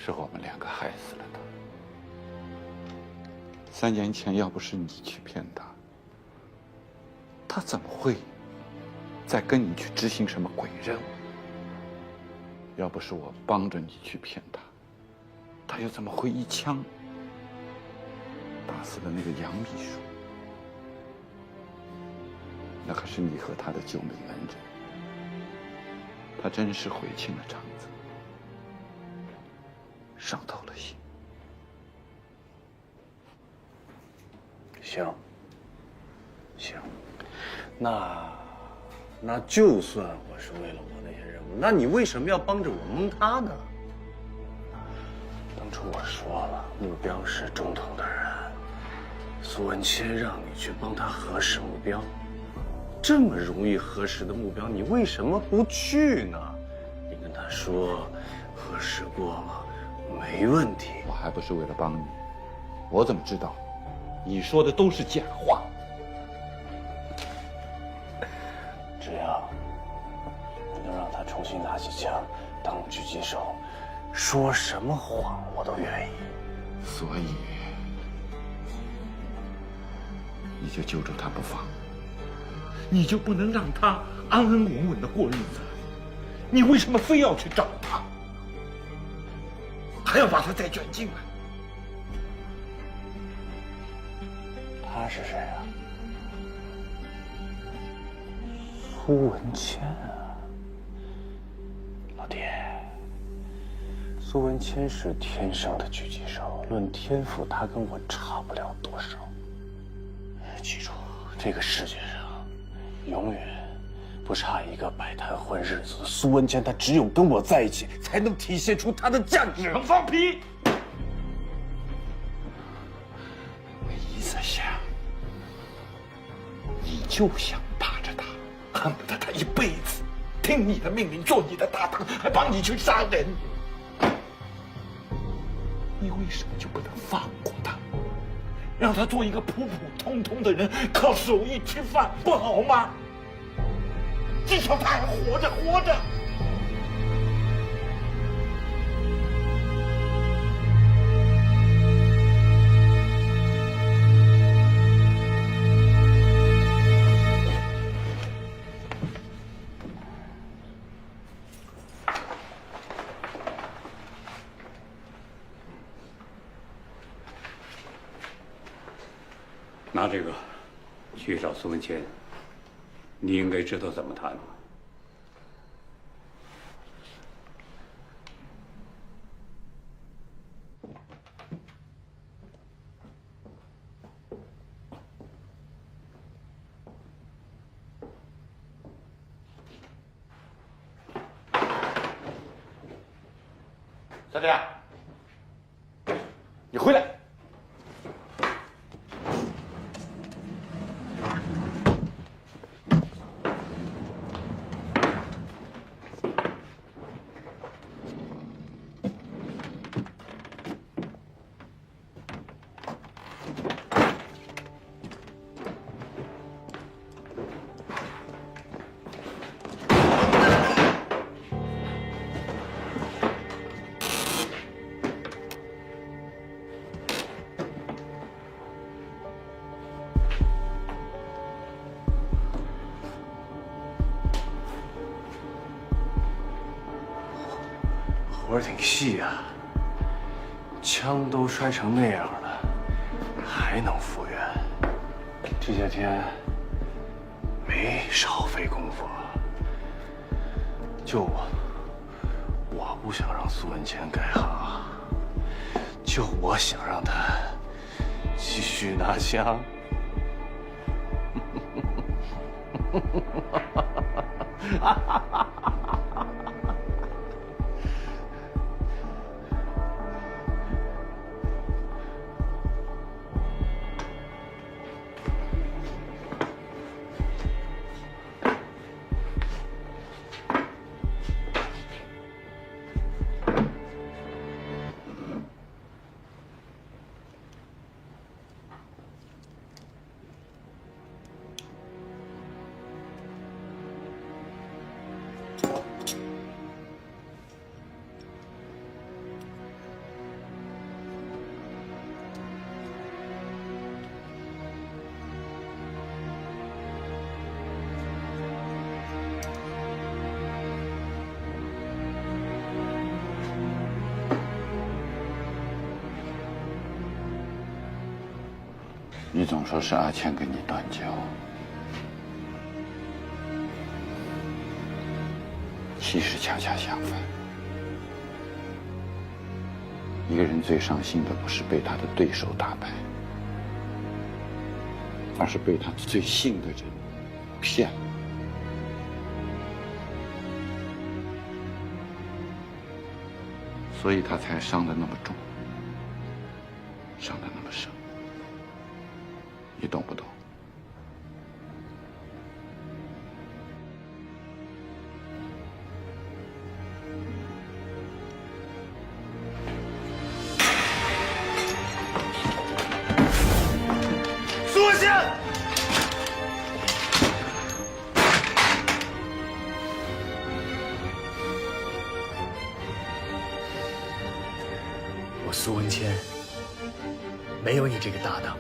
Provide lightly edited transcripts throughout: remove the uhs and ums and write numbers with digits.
是我们两个害死了他。3年前要不是你去骗他，他怎么会再跟你去执行什么鬼任务？要不是我帮着你去骗他，他又怎么会一枪打死了那个杨秘书？那可是你和他的救命恩人，他真是悔青了肠子，伤透了心。行，行，那就算我是为了我那些任务，那你为什么要帮着我蒙他呢？当初我说了，目标是中统的人，苏文谦让你去帮他核实目标，这么容易核实的目标，你为什么不去呢？你跟他说，核实过了，没问题。我还不是为了帮你，我怎么知道你说的都是假话？只要你能让他重新拿起枪当狙击手，说什么谎我都愿意。所以你就揪住他不放，你就不能让他安安稳稳的过日子？你为什么非要去找他，还要把他再卷进来？他是谁啊？苏文谦啊，老爹。苏文谦是天生的狙击手，论天赋，他跟我差不了多少。记住，这个世界上永远不差一个摆摊混日子的苏文谦，他只有跟我在一起，才能体现出他的价值。能放屁！我一直想，你就想霸着他，恨不得他一辈子听你的命令，做你的搭档，还帮你去杀人。你为什么就不能放过他，让他做一个普普通通的人，靠手艺吃饭，不好吗？至少他还活着，活着。拿这个去找苏文谦，你应该知道怎么谈。小姐，你回来。活儿挺细啊，枪都摔成那样了，还能复原。这些天没少费功夫。就我不想让苏文谦改行，就我想让他继续拿枪。你总说是阿倩跟你断交，其实恰恰相反。一个人最伤心的不是被他的对手打败，而是被他最信的人骗了。所以他才伤得那么重，伤得那么深。你懂不懂？苏文谦，我苏文谦没有你这个搭档。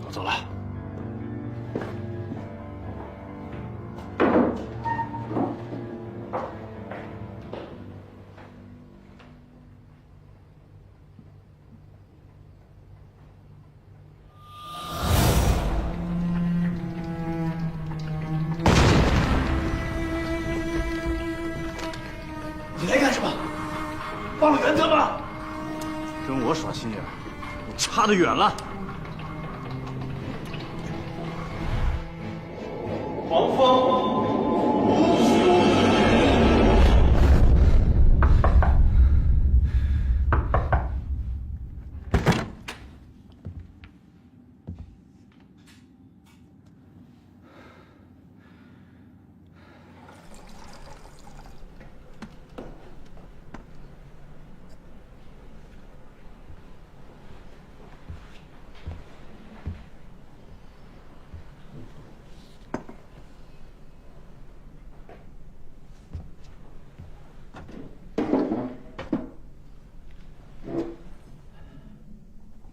我走了。你来干什么？忘了原则吗？跟我耍心眼，你差得远了。王峰。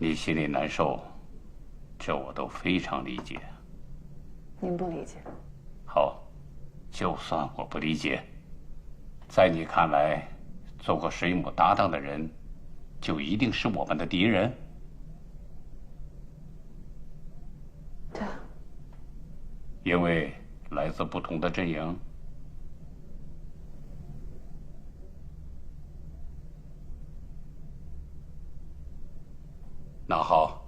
你心里难受，这我都非常理解。您不理解？好，就算我不理解，在你看来，做过水母搭档的人，就一定是我们的敌人？对啊。因为来自不同的阵营。那好，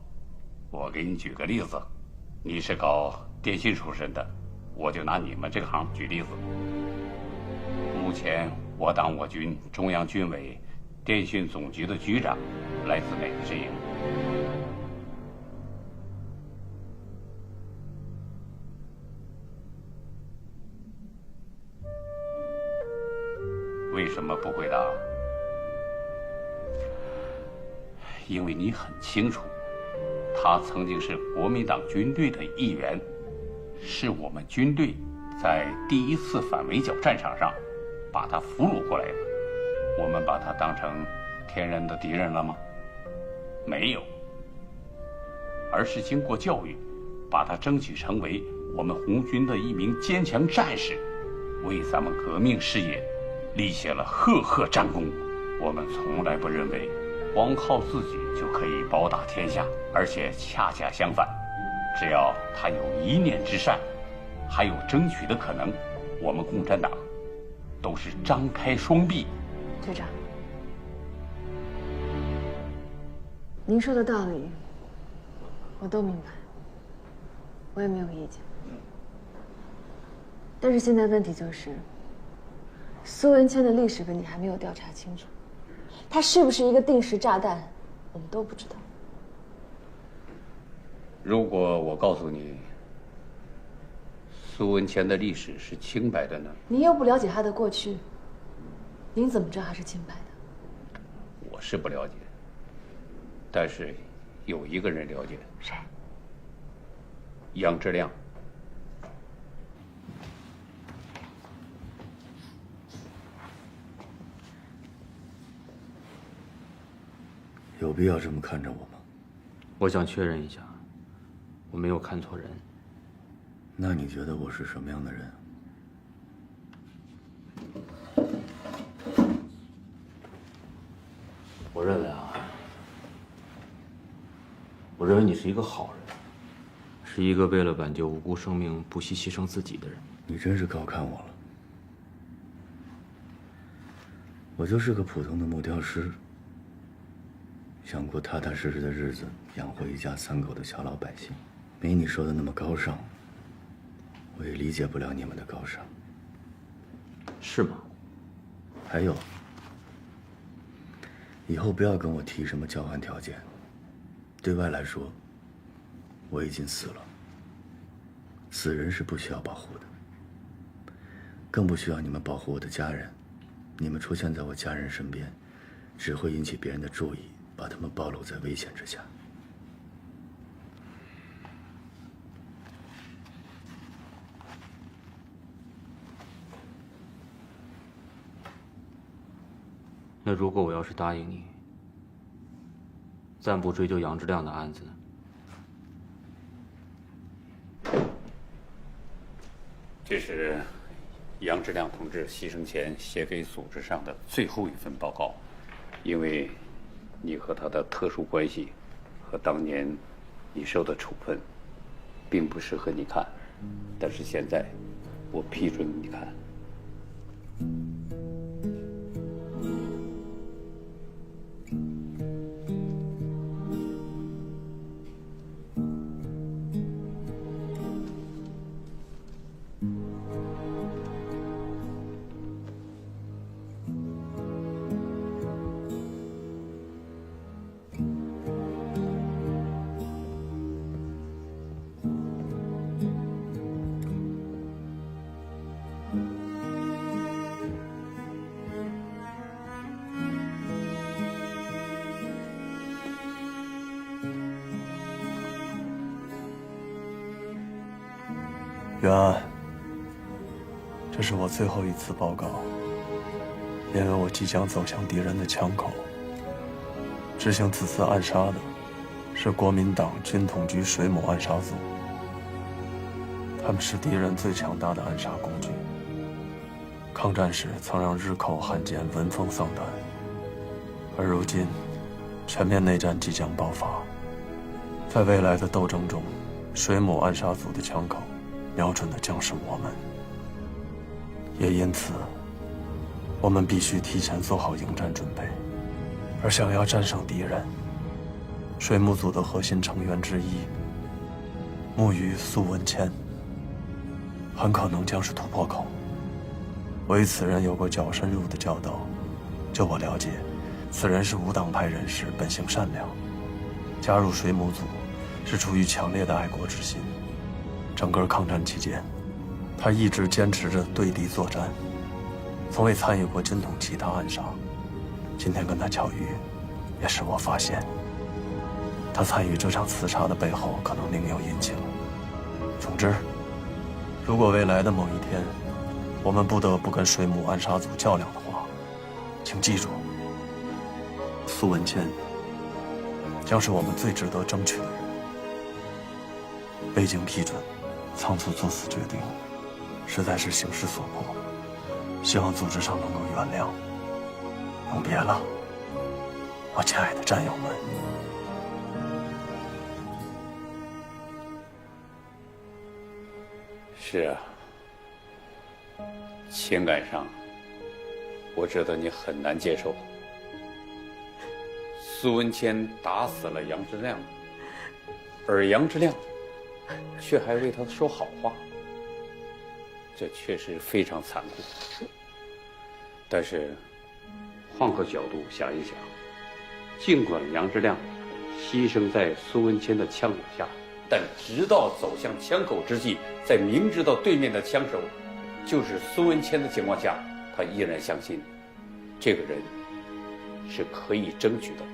我给你举个例子，你是搞电信出身的，我就拿你们这个行举例子。目前我党我军中央军委电信总局的局长来自哪个阵营？为什么不回答？因为你很清楚，他曾经是国民党军队的一员，是我们军队在第一次反围剿战场上把他俘虏过来的。我们把他当成天然的敌人了吗？没有，而是经过教育，把他争取成为我们红军的一名坚强战士，为咱们革命事业立下了赫赫战功。我们从来不认为光靠自己就可以包打天下，而且恰恰相反，只要他有一念之善，还有争取的可能，我们共产党都是张开双臂。局长，您说的道理我都明白，我也没有意见。但是现在问题就是，苏文谦的历史问题还没有调查清楚。他是不是一个定时炸弹，我们都不知道。如果我告诉你，苏文谦的历史是清白的呢？您又不了解他的过去，您怎么知道他是清白的？我是不了解，但是有一个人了解。谁？杨志亮。有必要这么看着我吗？我想确认一下，我没有看错人。那你觉得我是什么样的人？我认为你是一个好人，是一个为了挽救无辜生命不惜牺牲自己的人。你真是高看我了。我就是个普通的木雕师，想过踏踏实实的日子，养活一家3口的小老百姓，没你说的那么高尚。我也理解不了你们的高尚。是吗？还有，以后不要跟我提什么交换条件。对外来说，我已经死了。死人是不需要保护的，更不需要你们保护我的家人。你们出现在我家人身边，只会引起别人的注意，把他们暴露在危险之下。那如果我要是答应你，暂不追究杨志亮的案子呢？这是杨志亮同志牺牲前写给组织上的最后一份报告，因为你和他的特殊关系和当年你受的处分，并不适合你看，但是现在我批准你看。袁安，这是我最后一次报告，因为我即将走向敌人的枪口。执行此次暗杀的是国民党军统局水母暗杀组，他们是敌人最强大的暗杀工具。抗战时曾让日寇汉奸闻风丧胆，而如今全面内战即将爆发，在未来的斗争中，水母暗杀组的枪口瞄准的将是我们，也因此，我们必须提前做好迎战准备。而想要战胜敌人，水母组的核心成员之一木鱼苏文谦，很可能将是突破口。我与此人有过较深入的交道，就我了解，此人是无党派人士，本性善良，加入水母组是出于强烈的爱国之心。整个抗战期间，他一直坚持着对敌作战，从未参与过军统其他暗杀。今天跟他巧遇，也使我发现，他参与这场刺杀的背后可能另有隐情。总之，如果未来的某一天，我们不得不跟水母暗杀组较量的话，请记住，苏文谦将是我们最值得争取的人。未经批准，仓促做此决定，实在是形势所迫，希望组织上能够原谅。永别了，我亲爱的战友们。是啊，情感上，我知道你很难接受。苏文谦打死了杨志亮，而杨志亮却还为他说好话，这确实非常残酷。但是，换个角度想一想，尽管杨志亮牺牲在苏文谦的枪口下，但直到走向枪口之际，在明知道对面的枪手就是苏文谦的情况下，他依然相信这个人是可以争取的。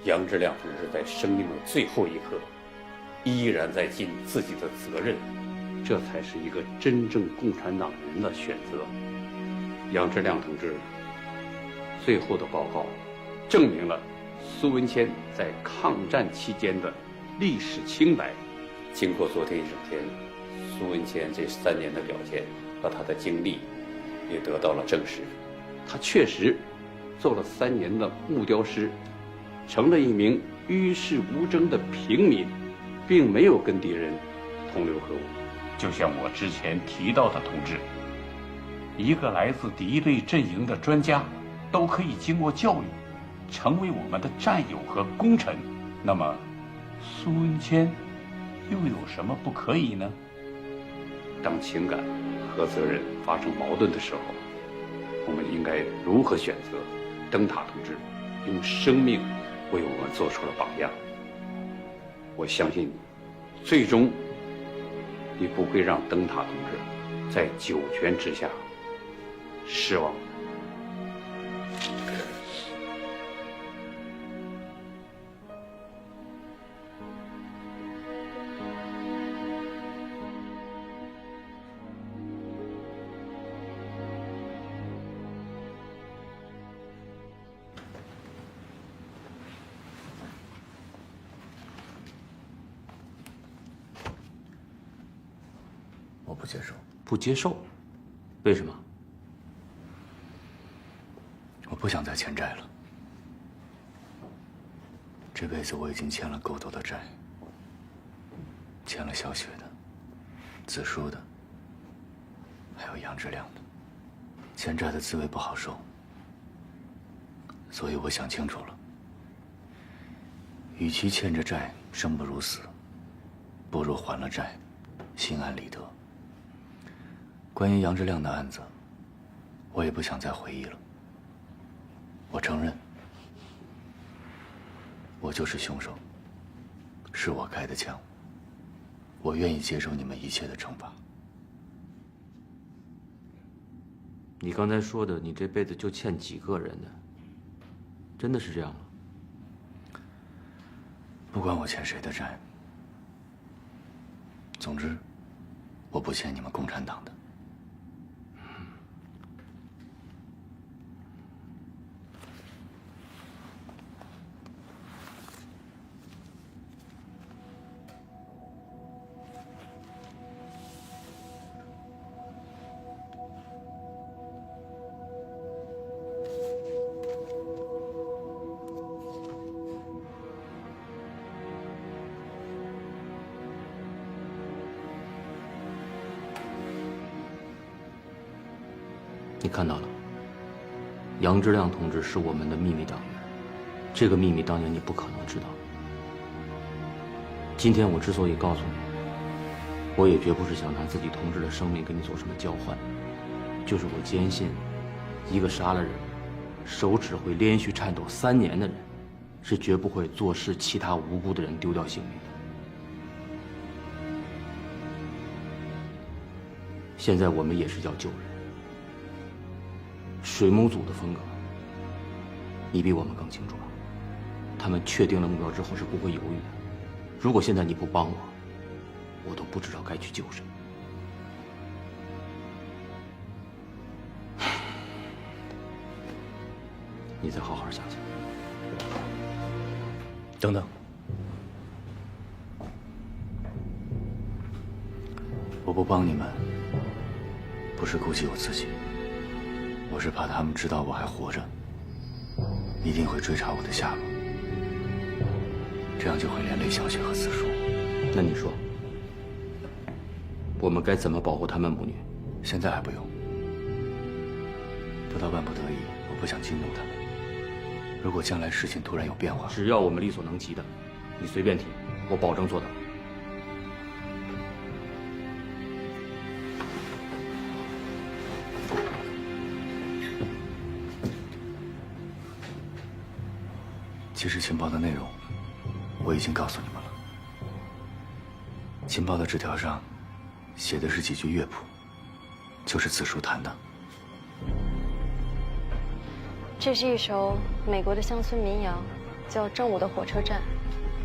杨志亮同志在生命的最后一刻，依然在尽自己的责任，这才是一个真正共产党人的选择。杨志亮同志最后的报告，证明了苏文谦在抗战期间的历史清白。经过昨天一整天，苏文谦这3年的表现和他的经历也得到了证实。他确实做了3年的木雕师，成了一名与世无争的平民，并没有跟敌人同流合污。就像我之前提到的，同志，一个来自敌对阵营的专家都可以经过教育，成为我们的战友和功臣，那么苏文谦又有什么不可以呢？当情感和责任发生矛盾的时候，我们应该如何选择？灯塔同志用生命为我们做出了榜样。我相信，最终你不会让灯塔同志在九泉之下失望。我不接受。不接受？为什么？我不想再欠债了。这辈子我已经欠了够多的债，欠了小雪的、子舒的，还有杨志亮的。欠债的滋味不好受，所以我想清楚了，与其欠着债生不如死，不如还了债，心安理得。关于杨志亮的案子，我也不想再回忆了。我承认，我就是凶手，是我开的枪。我愿意接受你们一切的惩罚。你刚才说的，你这辈子就欠几个人呢？真的是这样吗？不管我欠谁的债，总之，我不欠你们共产党的。你看到了，杨志亮同志是我们的秘密党员，这个秘密当年你不可能知道。今天我之所以告诉你，我也绝不是想拿自己同志的生命跟你做什么交换，就是我坚信，一个杀了人、手指会连续颤抖3年的人，是绝不会坐视其他无辜的人丢掉性命的。现在我们也是要救人。水母组的风格，你比我们更清楚了。他们确定了目标之后是不会犹豫的。如果现在你不帮我，我都不知道该去救谁。你再好好想想。等等，我不帮你们，不是顾及我自己。我是怕他们知道我还活着，一定会追查我的下落，这样就会连累小雪和子舒。那你说，我们该怎么保护他们母女？现在还不用，不到万不得已，我不想惊动他们。如果将来事情突然有变化，只要我们力所能及的，你随便提，我保证做到。其实情报的内容我已经告诉你们了。情报的纸条上写的是几句乐谱，就是此书弹的。这是一首美国的乡村民谣，叫《正午的火车站》，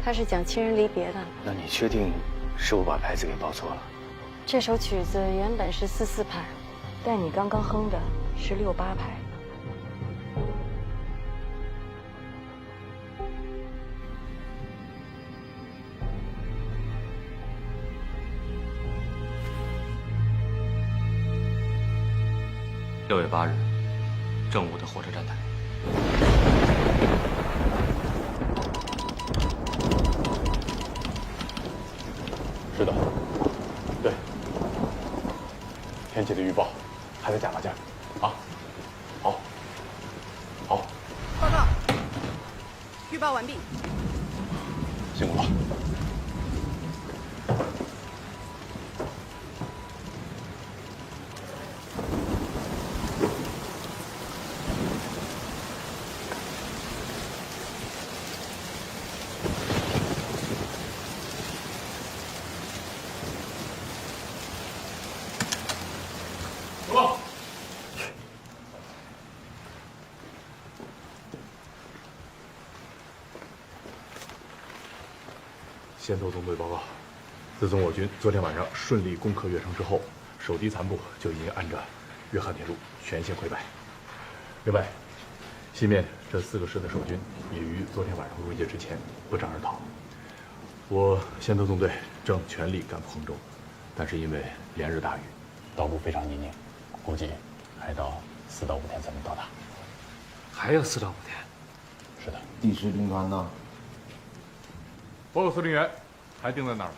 它是讲亲人离别的。那你确定是我把拍子给报错了？这首曲子原本是4/4拍，但你刚刚哼的是6/8拍。6月8日，正午的火车站台。是的，对。天气的预报还在加把劲儿，啊，好，好。报告，预报完毕。辛苦了。先头总队报告，自从我军昨天晚上顺利攻克越城之后，守敌残部就已经按着粤汉铁路全线溃败。另外，西面这4个师的守军也于昨天晚上入夜之前不战而逃。我先头纵队正全力赶赴衡州，但是因为连日大雨，道路非常泥泞，估计还要4到5天才能到达。还要4到5天？是的。第10兵团呢？报告司令员，还定在那儿了。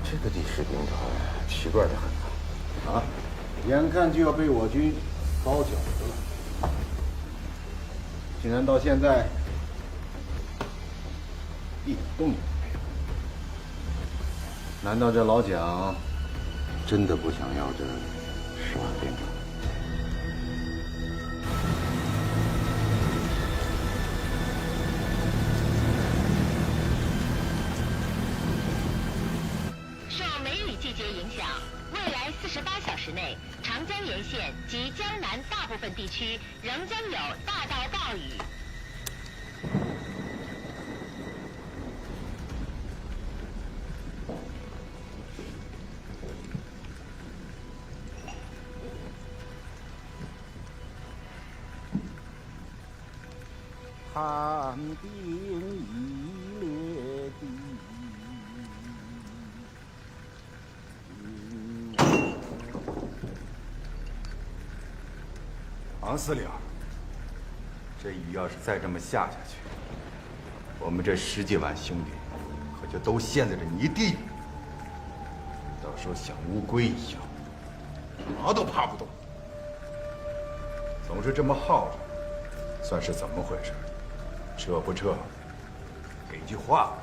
这个第10兵团奇怪的很啊，眼看就要被我军包饺子了，竟然到现在一点动静都没有。难道这老蒋真的不想要这10万兵吗？受梅雨季节影响，未来48小时内，长江沿线及江南大部分地区仍将有大到暴雨。寒冰已裂地。王司令，这雨要是再这么下去，我们这10几万兄弟可就都陷在这泥地里，到时候像乌龟一样，爬都爬不动。总是这么耗着，算是怎么回事？撤不撤？给句话。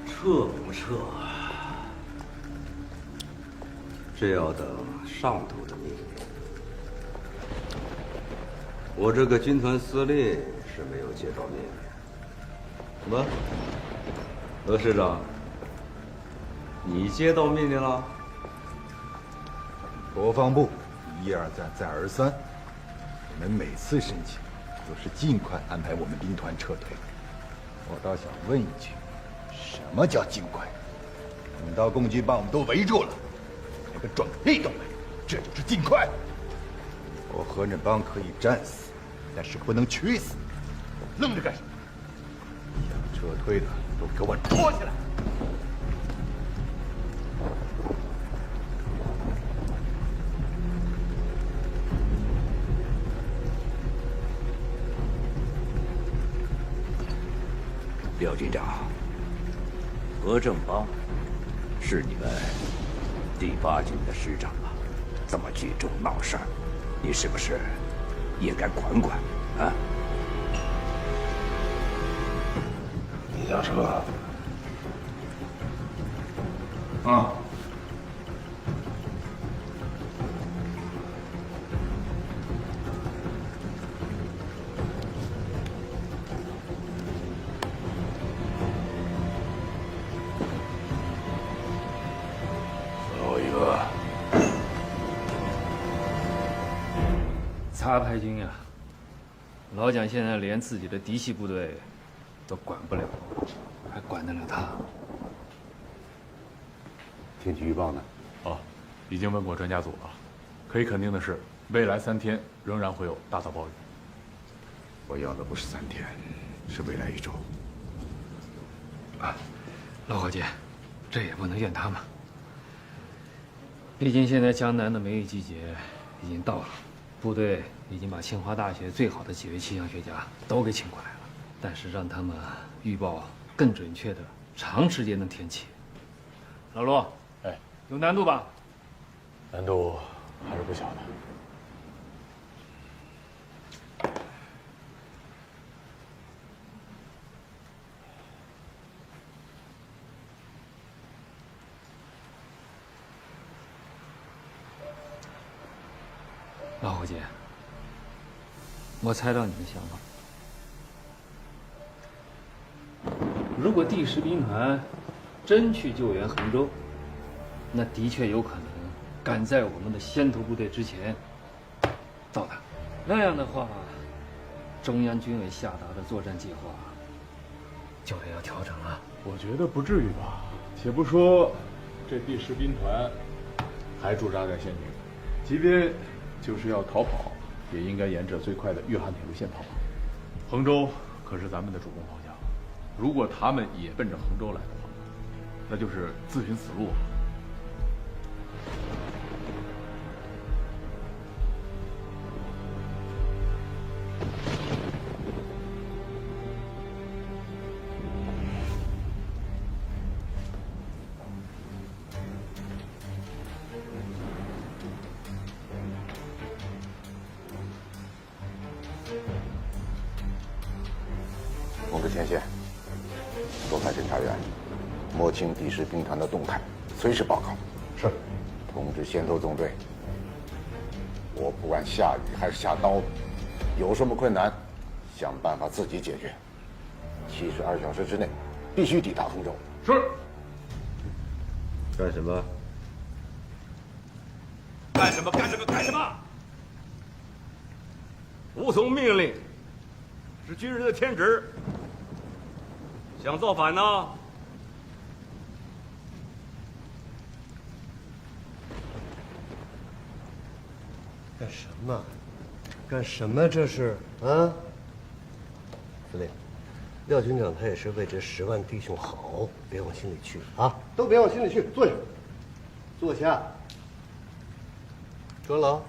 撤不撤？这要等上头的命令。我这个军团司令是没有接到命令。怎么，何师长，你接到命令了？国防部一而再，再而三，我们每次申请都是尽快安排我们兵团撤退。我倒想问一句，什么叫尽快？等到共军把我们都围住了，连个准备都没有，这就是尽快？我何振邦可以战死，但是不能屈死。愣着干什么？想撤退的都给我捉起来！廖军长，何正邦是你们第8军的师长啊，这么聚众闹事儿，你是不是也该管管啊？你想撤？啊。最后一个。杂牌军呀，老蒋现在连自己的嫡系部队都管不了，还管得了他？天气预报呢？哦，已经问过专家组了，可以肯定的是，未来3天仍然会有大到暴雨。我要的不是3天，是未来1周。啊，老伙计，这也不能怨他们。毕竟现在江南的梅雨季节已经到了，部队已经把清华大学最好的几位气象学家都给请过来了，但是让他们预报更准确的长时间的天气。老罗，哎，有难度吧？难度还是不小的。老伙计，我猜到你的想法。如果第10兵团真去救援衡州，那的确有可能赶在我们的先头部队之前到达。那样的话，中央军委下达的作战计划就得要调整了。我觉得不至于吧。且不说这第10兵团还驻扎在县境，即便就是要逃跑，也应该沿着最快的粤汉铁路线跑吧。衡州可是咱们的主攻方向，如果他们也奔着衡州来的话，那就是自寻死路啊。通知前线，多派侦察员，摸清第10兵团的动态，随时报告。是。通知先头纵队，我不管下雨还是下刀，有什么困难，想办法自己解决。72小时之内，必须抵达衡州。是。干什么？干什么？干什么？干什么？服从命令是军人的天职。想造反呢？干什么？干什么？这是啊！司令，廖军长他也是为这10万弟兄好，别往心里去啊！都别往心里去，坐下，坐下，卓老，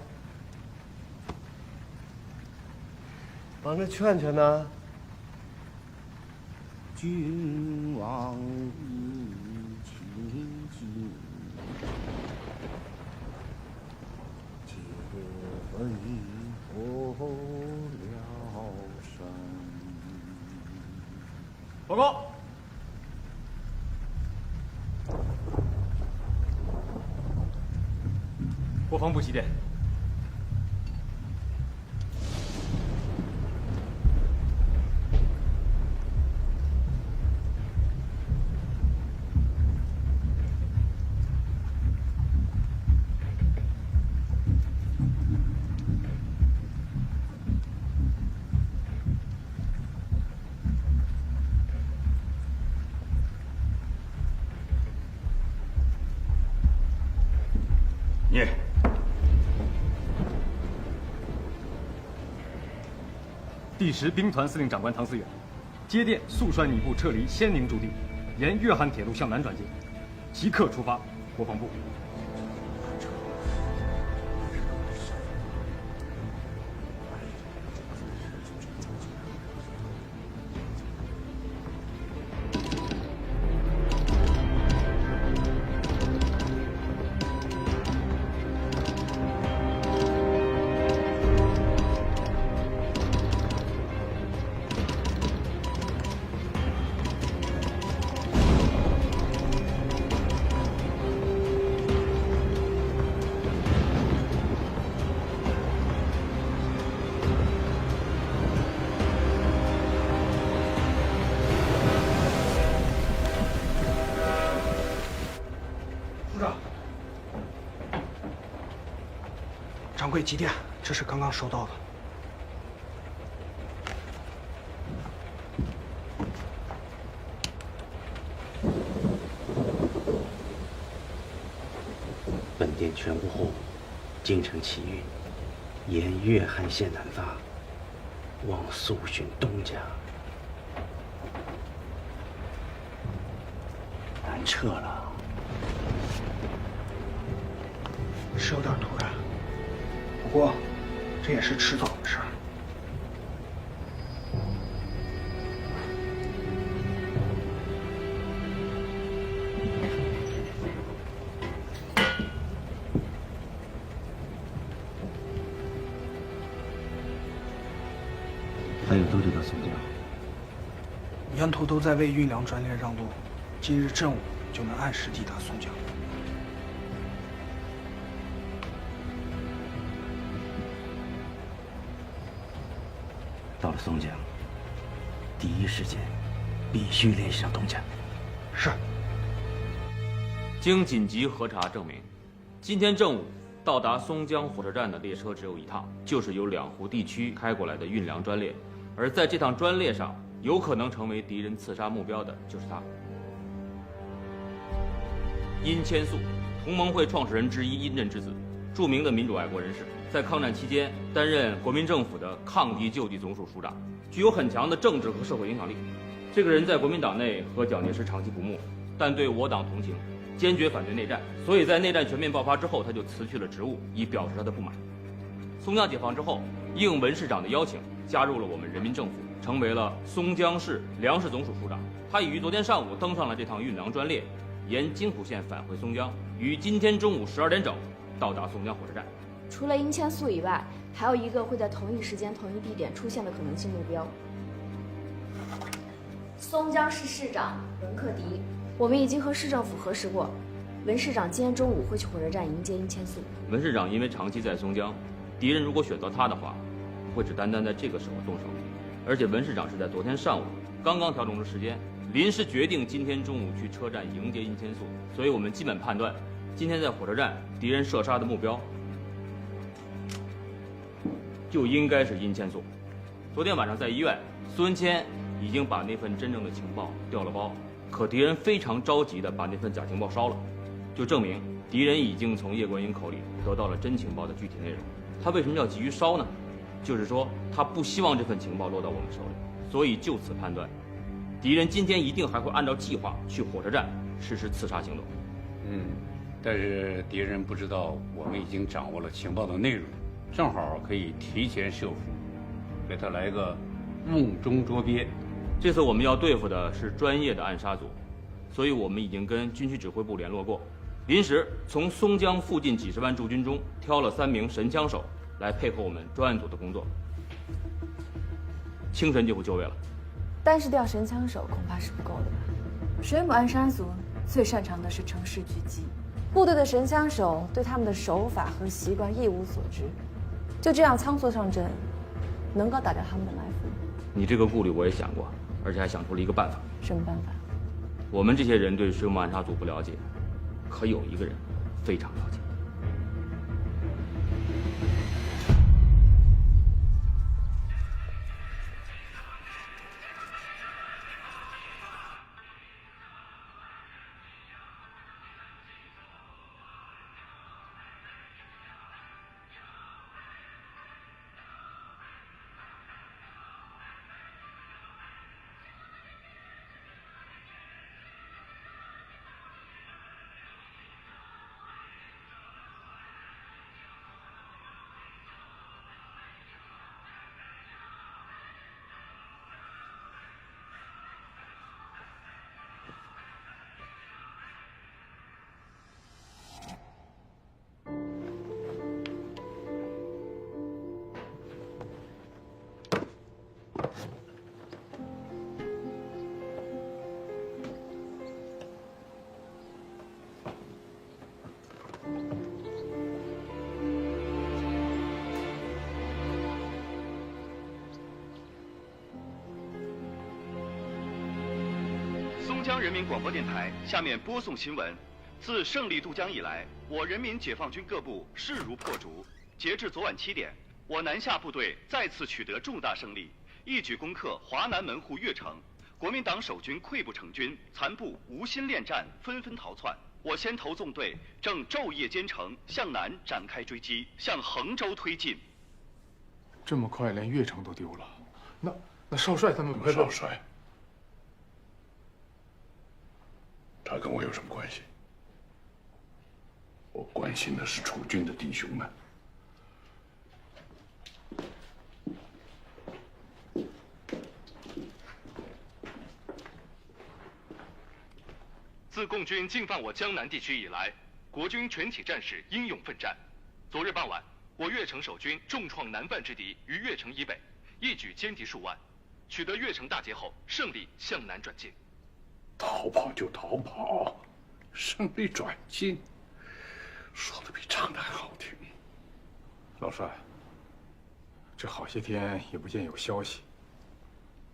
帮着劝劝呢。君王意清净，皆为我了生。报告。国防部急电。念。第10兵团司令长官唐思远，接电速率你部撤离仙宁驻地，沿粤汉铁路向南转进，即刻出发。国防部。会急电，这是刚刚收到的。本店全屋后，京城起运，沿粤汉线南发，望速寻东家。难撤了。是有点突然，不过这也是迟早的事儿。还有多久到松江？沿途都在为运粮专列让路，今日正午就能按时抵达松江。到了松江，第一时间必须联系上东家。是。经紧急核查证明，今天正午到达松江火车站的列车只有一趟，就是由两湖地区开过来的运粮专列。而在这趟专列上，有可能成为敌人刺杀目标的就是他。殷千素，同盟会创始人之一，殷震之子，著名的民主爱国人士，在抗战期间担任国民政府的抗敌救济总署署长，具有很强的政治和社会影响力。这个人在国民党内和蒋介石长期不睦，但对我党同情，坚决反对内战，所以在内战全面爆发之后，他就辞去了职务，以表示他的不满。松江解放之后，应文市长的邀请，加入了我们人民政府，成为了松江市粮食总署署长。他已于昨天上午登上了这趟运粮专列，沿津浦线返回松江，于今天中午12点整到达松江火车站。除了殷千素以外，还有一个会在同一时间、同一地点出现的可能性目标——松江市市长文克迪。我们已经和市政府核实过，文市长今天中午会去火车站迎接殷千素。文市长因为长期在松江，敌人如果选择他的话，不会只单单在这个时候动手。而且文市长是在昨天上午刚刚调整出时间，临时决定今天中午去车站迎接殷千素，所以我们基本判断，今天在火车站敌人射杀的目标就应该是殷千素。昨天晚上在医院，苏文谦已经把那份真正的情报调了包，可敌人非常着急地把那份假情报烧了，就证明敌人已经从叶观音口里得到了真情报的具体内容。他为什么要急于烧呢？就是说他不希望这份情报落到我们手里，所以就此判断，敌人今天一定还会按照计划去火车站实施刺杀行动。但是敌人不知道我们已经掌握了情报的内容，正好可以提前设伏，给他来个瓮中捉鳖。这次我们要对付的是专业的暗杀组，所以我们已经跟军区指挥部联络过，临时从松江附近几十万驻军中挑了3名神枪手来配合我们专案组的工作，清晨就会就位了。单是调神枪手恐怕是不够的吧？水母暗杀组最擅长的是乘势狙击，部队的神枪手对他们的手法和习惯一无所知，就这样仓促上阵，能够打掉他们的埋伏。你这个顾虑我也想过，而且还想出了一个办法。什么办法？我们这些人对水母暗杀组不了解，可有一个人非常了解。松江人民广播电台下面播送新闻：自胜利渡江以来，我人民解放军各部势如破竹，截至昨晚7点，我南下部队再次取得重大胜利，一举攻克华南门户越城。国民党守军溃不成军，残部无心恋战，纷纷逃窜。我先头纵队正昼夜兼程，向南展开追击，向衡州推进。这么快，连越城都丢了？那少帅他们会？少帅，他跟我有什么关系？我关心的是楚军的弟兄们。自共军进犯我江南地区以来，国军全体战士英勇奋战。昨日傍晚，我越城守军重创南犯之敌于越城以北，一举歼敌数万，取得越城大捷后，胜利向南转进。逃跑就逃跑，胜利转进，说的比唱的还好听。老帅，这好些天也不见有消息，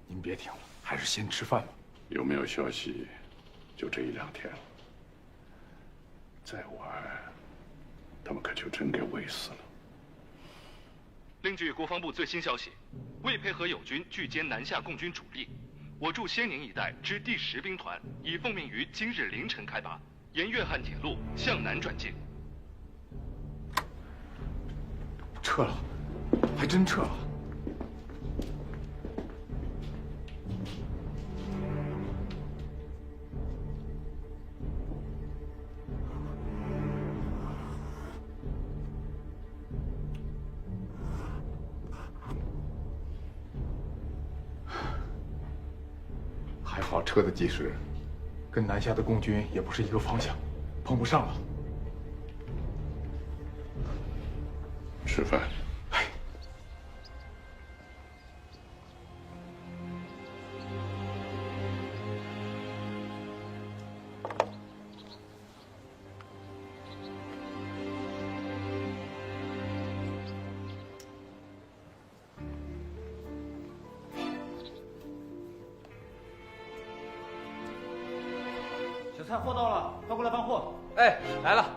您别听了，还是先吃饭吧。有没有消息？就这1、2天了，再晚，他们可就真给围死了。另据国防部最新消息，为配合友军拒歼南下共军主力，我驻仙宁一带之第10兵团已奉命于今日凌晨开拔，沿粤汉铁路向南转进。撤了，还真撤了。还好撤得及时，跟南下的共军也不是一个方向，碰不上了。吃饭。小蔡，货到了，快过来搬货。哎，来了。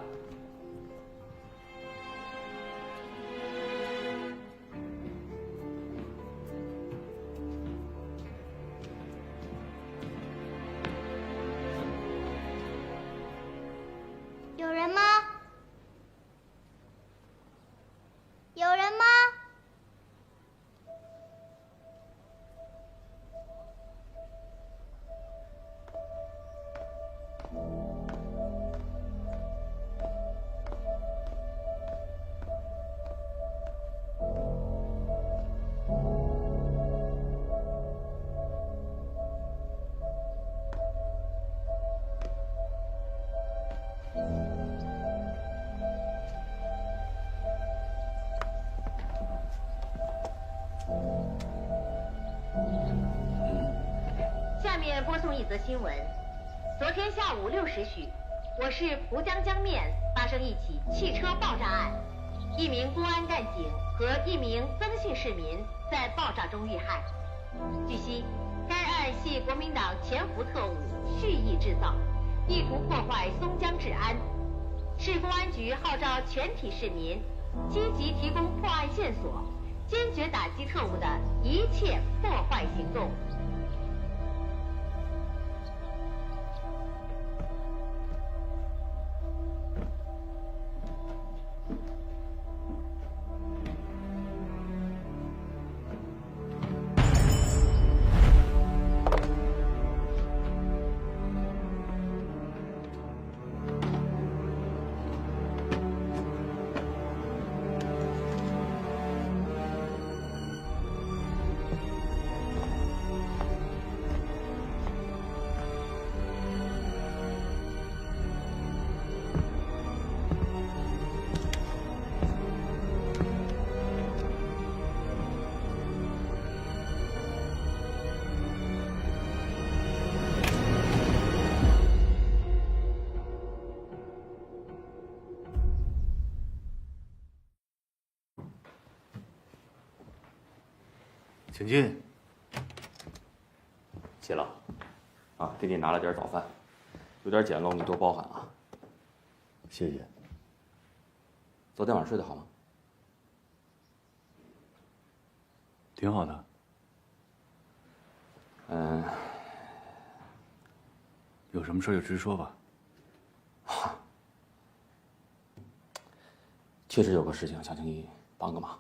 有人吗？有人吗？下面播送一则新闻：昨天下午6时许，我市蒲江江面发生一起汽车爆炸案，一名公安干警和一名曾姓市民在爆炸中遇害。据悉，该案系国民党潜伏特务蓄意制造，意图破坏松江治安。市公安局号召全体市民积极提供破案线索，坚决打击特务的一切破坏行动。请进。谢了，啊，给你拿了点早饭，有点简陋，你多包涵啊。谢谢。昨天晚上睡得好吗？挺好的。有什么事就直说吧。确实有个事情想请你帮个忙。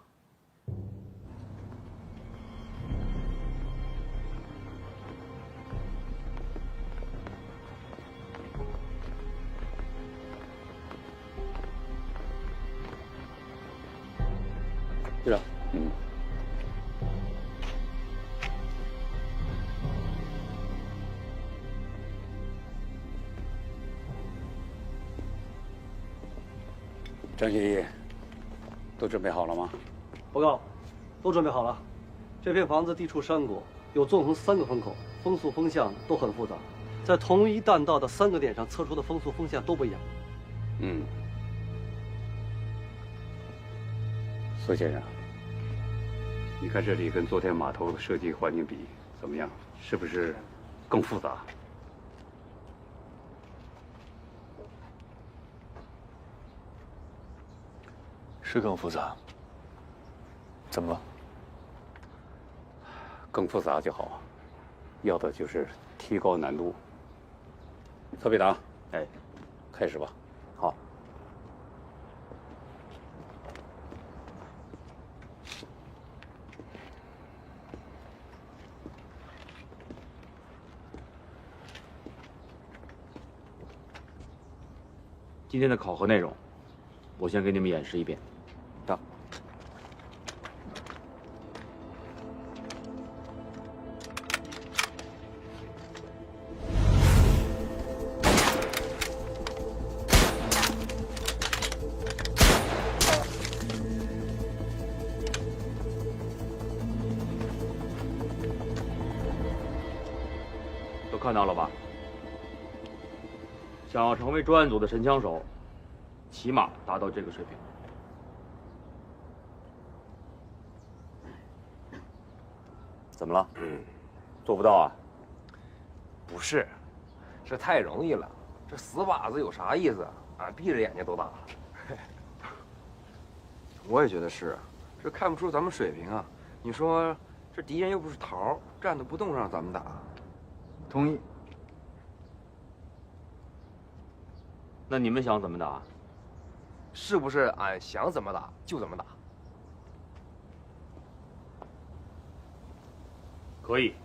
队长，张协议都准备好了吗？报告，都准备好了。这片房子地处山谷，有纵横3个风口，风速风向都很复杂，在同一弹道的3个点上测出的风速风向都不一样。苏先生，你看这里跟昨天码头的设计环境比怎么样？是不是更复杂？是更复杂。怎么了？更复杂就好，要的就是提高难度。侧背挡，哎，开始吧。好。今天的考核内容，我先给你们演示一遍。到。都看到了吧？想要成为专案组的神枪手，起码达到这个水平。怎么了？做不到啊？不是，这太容易了。这死靶子有啥意思？俺闭着眼睛都打。我也觉得是，这看不出咱们水平啊。你说这敌人又不是桃，站着不动让咱们打。同意。那你们想怎么打？是不是俺想怎么打就怎么打？可以，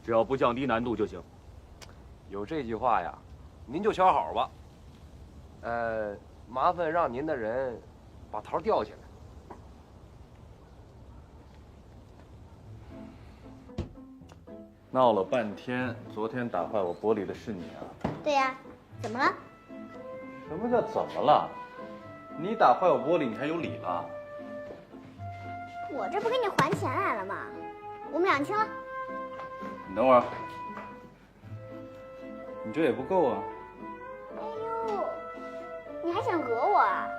只要不降低难度就行。有这句话呀，您就瞧好吧。麻烦让您的人把桃吊起来。闹了半天，昨天打坏我玻璃的是你啊？对呀，怎么了？什么叫怎么了？你打坏我玻璃，你还有理了？我这不给你还钱来了吗？我们2清了。你等会儿，你这也不够啊！哎呦，你还想讹我啊？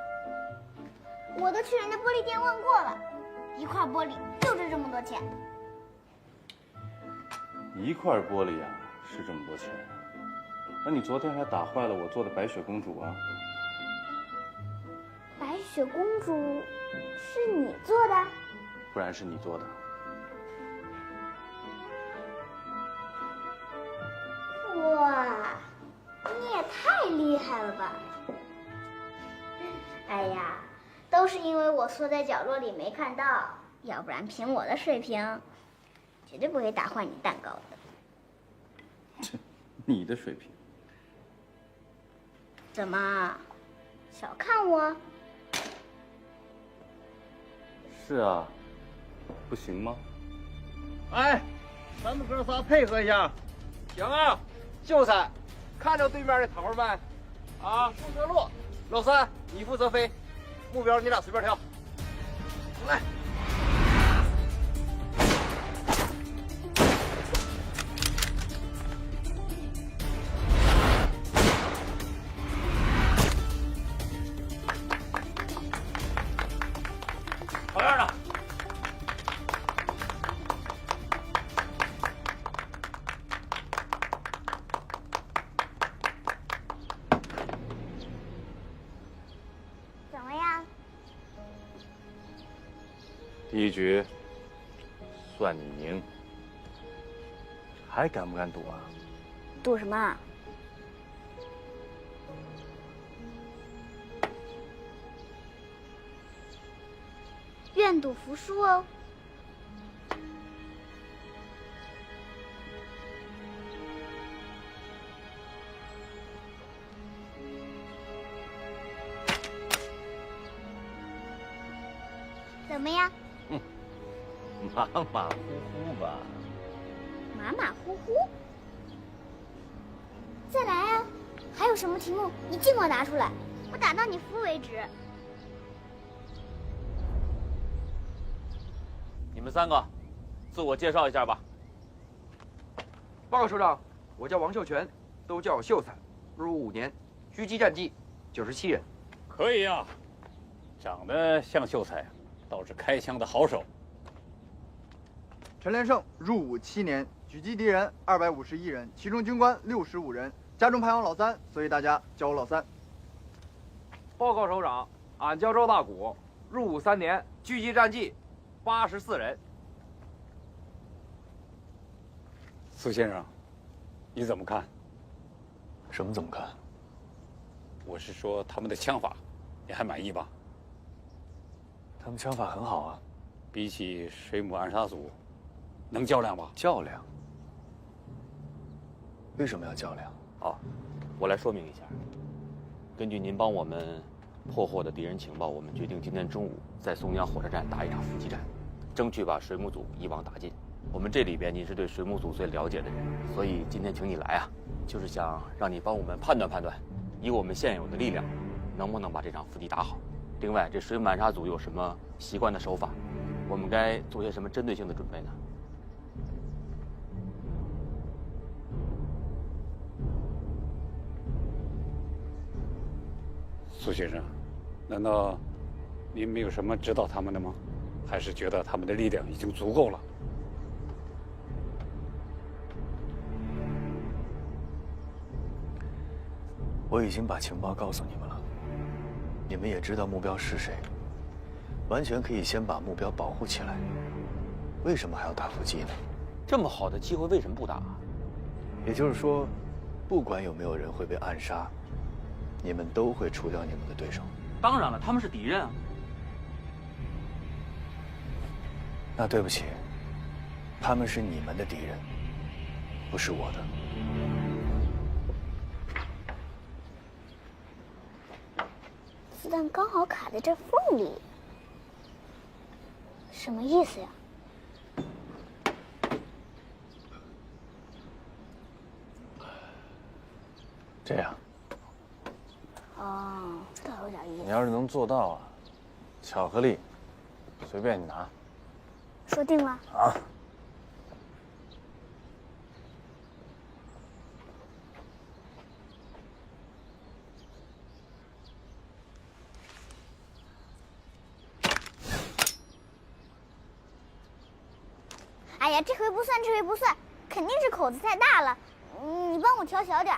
我都去人家玻璃店问过了，1块玻璃就值这么多钱。1块玻璃啊，是这么多钱？那你昨天还打坏了我做的白雪公主啊！白雪公主是你做的？不然是你做的。哇，你也太厉害了吧！哎呀，都是因为我缩在角落里没看到，要不然凭我的水平，绝对不会打坏你蛋糕的。你的水平？怎么，小看我？是啊，不行吗？哎，咱们哥仨配合一下。行啊，秀才，看着对面那桃没？啊，负责落。老三，你负责飞，目标你俩随便挑。来。好样的！怎么样？第一局算你赢。还敢不敢赌啊？赌什么？愿赌服输哦。怎么样？马马虎虎吧。马马虎虎。再来啊！还有什么题目，你尽管拿出来，我打到你服为止。你们3个，自我介绍一下吧。报告首长，我叫王秀全，都叫我秀才，入伍5年，狙击战绩97人。可以啊，长得像秀才，倒是开枪的好手。陈连胜入伍7年，狙击敌人251人，其中军官65人，家中排行老3，所以大家叫我老3。报告首长，俺叫赵大古，入伍3年，狙击战绩84人。苏先生，你怎么看？什么怎么看？我是说他们的枪法，你还满意吧？他们枪法很好啊，比起水母暗杀组，能较量吧？较量？为什么要较量？好，我来说明一下。根据您帮我们破获的敌人情报，我们决定今天中午在松江火车站打一场伏击战，争取把水母组一网打尽。我们这里边你是对水母组最了解的人，所以今天请你来啊，就是想让你帮我们判断判断，以我们现有的力量，能不能把这场伏击打好。另外，这水母暗杀组有什么习惯的手法，我们该做些什么针对性的准备呢？苏先生，难道您没有什么指导他们的吗？还是觉得他们的力量已经足够了？我已经把情报告诉你们了，你们也知道目标是谁，完全可以先把目标保护起来。为什么还要打伏击呢？这么好的机会为什么不打？也就是说，不管有没有人会被暗杀，你们都会除掉你们的对手。当然了，他们是敌人啊。那对不起，他们是你们的敌人，不是我的。子弹刚好卡在这缝里，什么意思呀？这样。哦，倒有点意思。你要是能做到啊，巧克力随便你拿。说定了。啊。哎呀，这回不算，这回不算，肯定是口子太大了。你帮我调小点。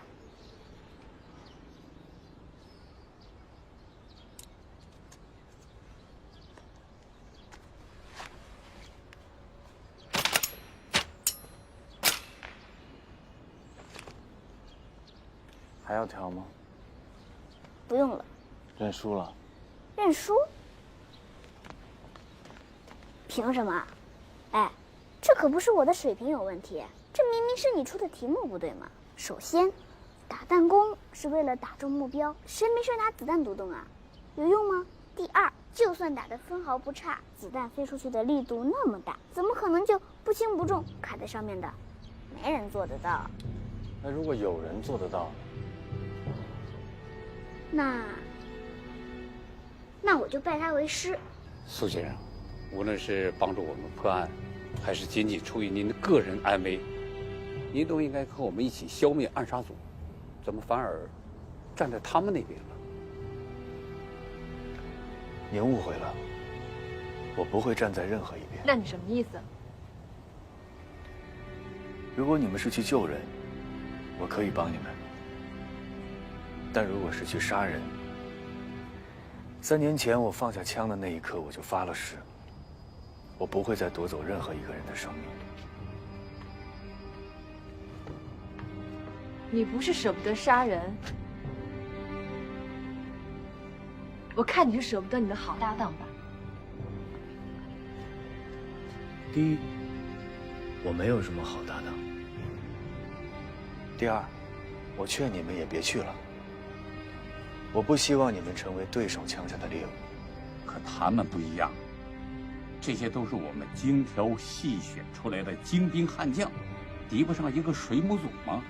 还要调吗？不用了。认输了？认输？凭什么？哎，这可不是我的水平有问题，这明明是你出的题目不对嘛。首先，打弹弓是为了打中目标，谁没事拿子弹独动啊？有用吗？第二，就算打得分毫不差，子弹飞出去的力度那么大，怎么可能就不轻不重卡在上面的？没人做得到。那如果有人做得到，那我就拜他为师。苏先生，无论是帮助我们破案，还是仅仅出于您的个人安危，您都应该和我们一起消灭暗杀组，怎么反而站在他们那边了？您误会了，我不会站在任何一边。那你什么意思？如果你们是去救人，我可以帮你们；但如果是去杀人，3年前我放下枪的那一刻，我就发了誓，我不会再夺走任何一个人的生命。你不是舍不得杀人，我看你是舍不得你的好搭档吧。第一，我没有什么好搭档。第二，我劝你们也别去了。我不希望你们成为对手枪下的猎物。可他们不一样，这些都是我们精挑细选出来的精兵悍将，敌不上一个水母组吗？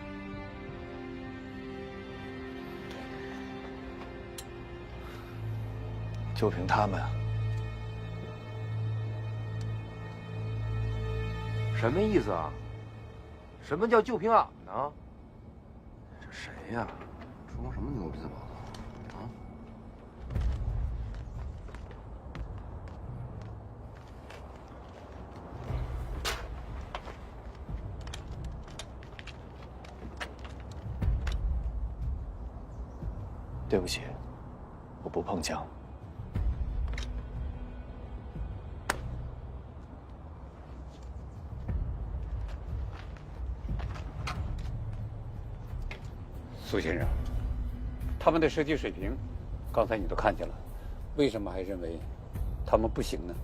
就凭他们，什么意思啊？什么叫就凭俺们呢？这谁呀？装什么牛逼的宝藏啊？对不起，我不碰枪。苏先生，他们的射击水平，刚才你都看见了，为什么还认为他们不行呢？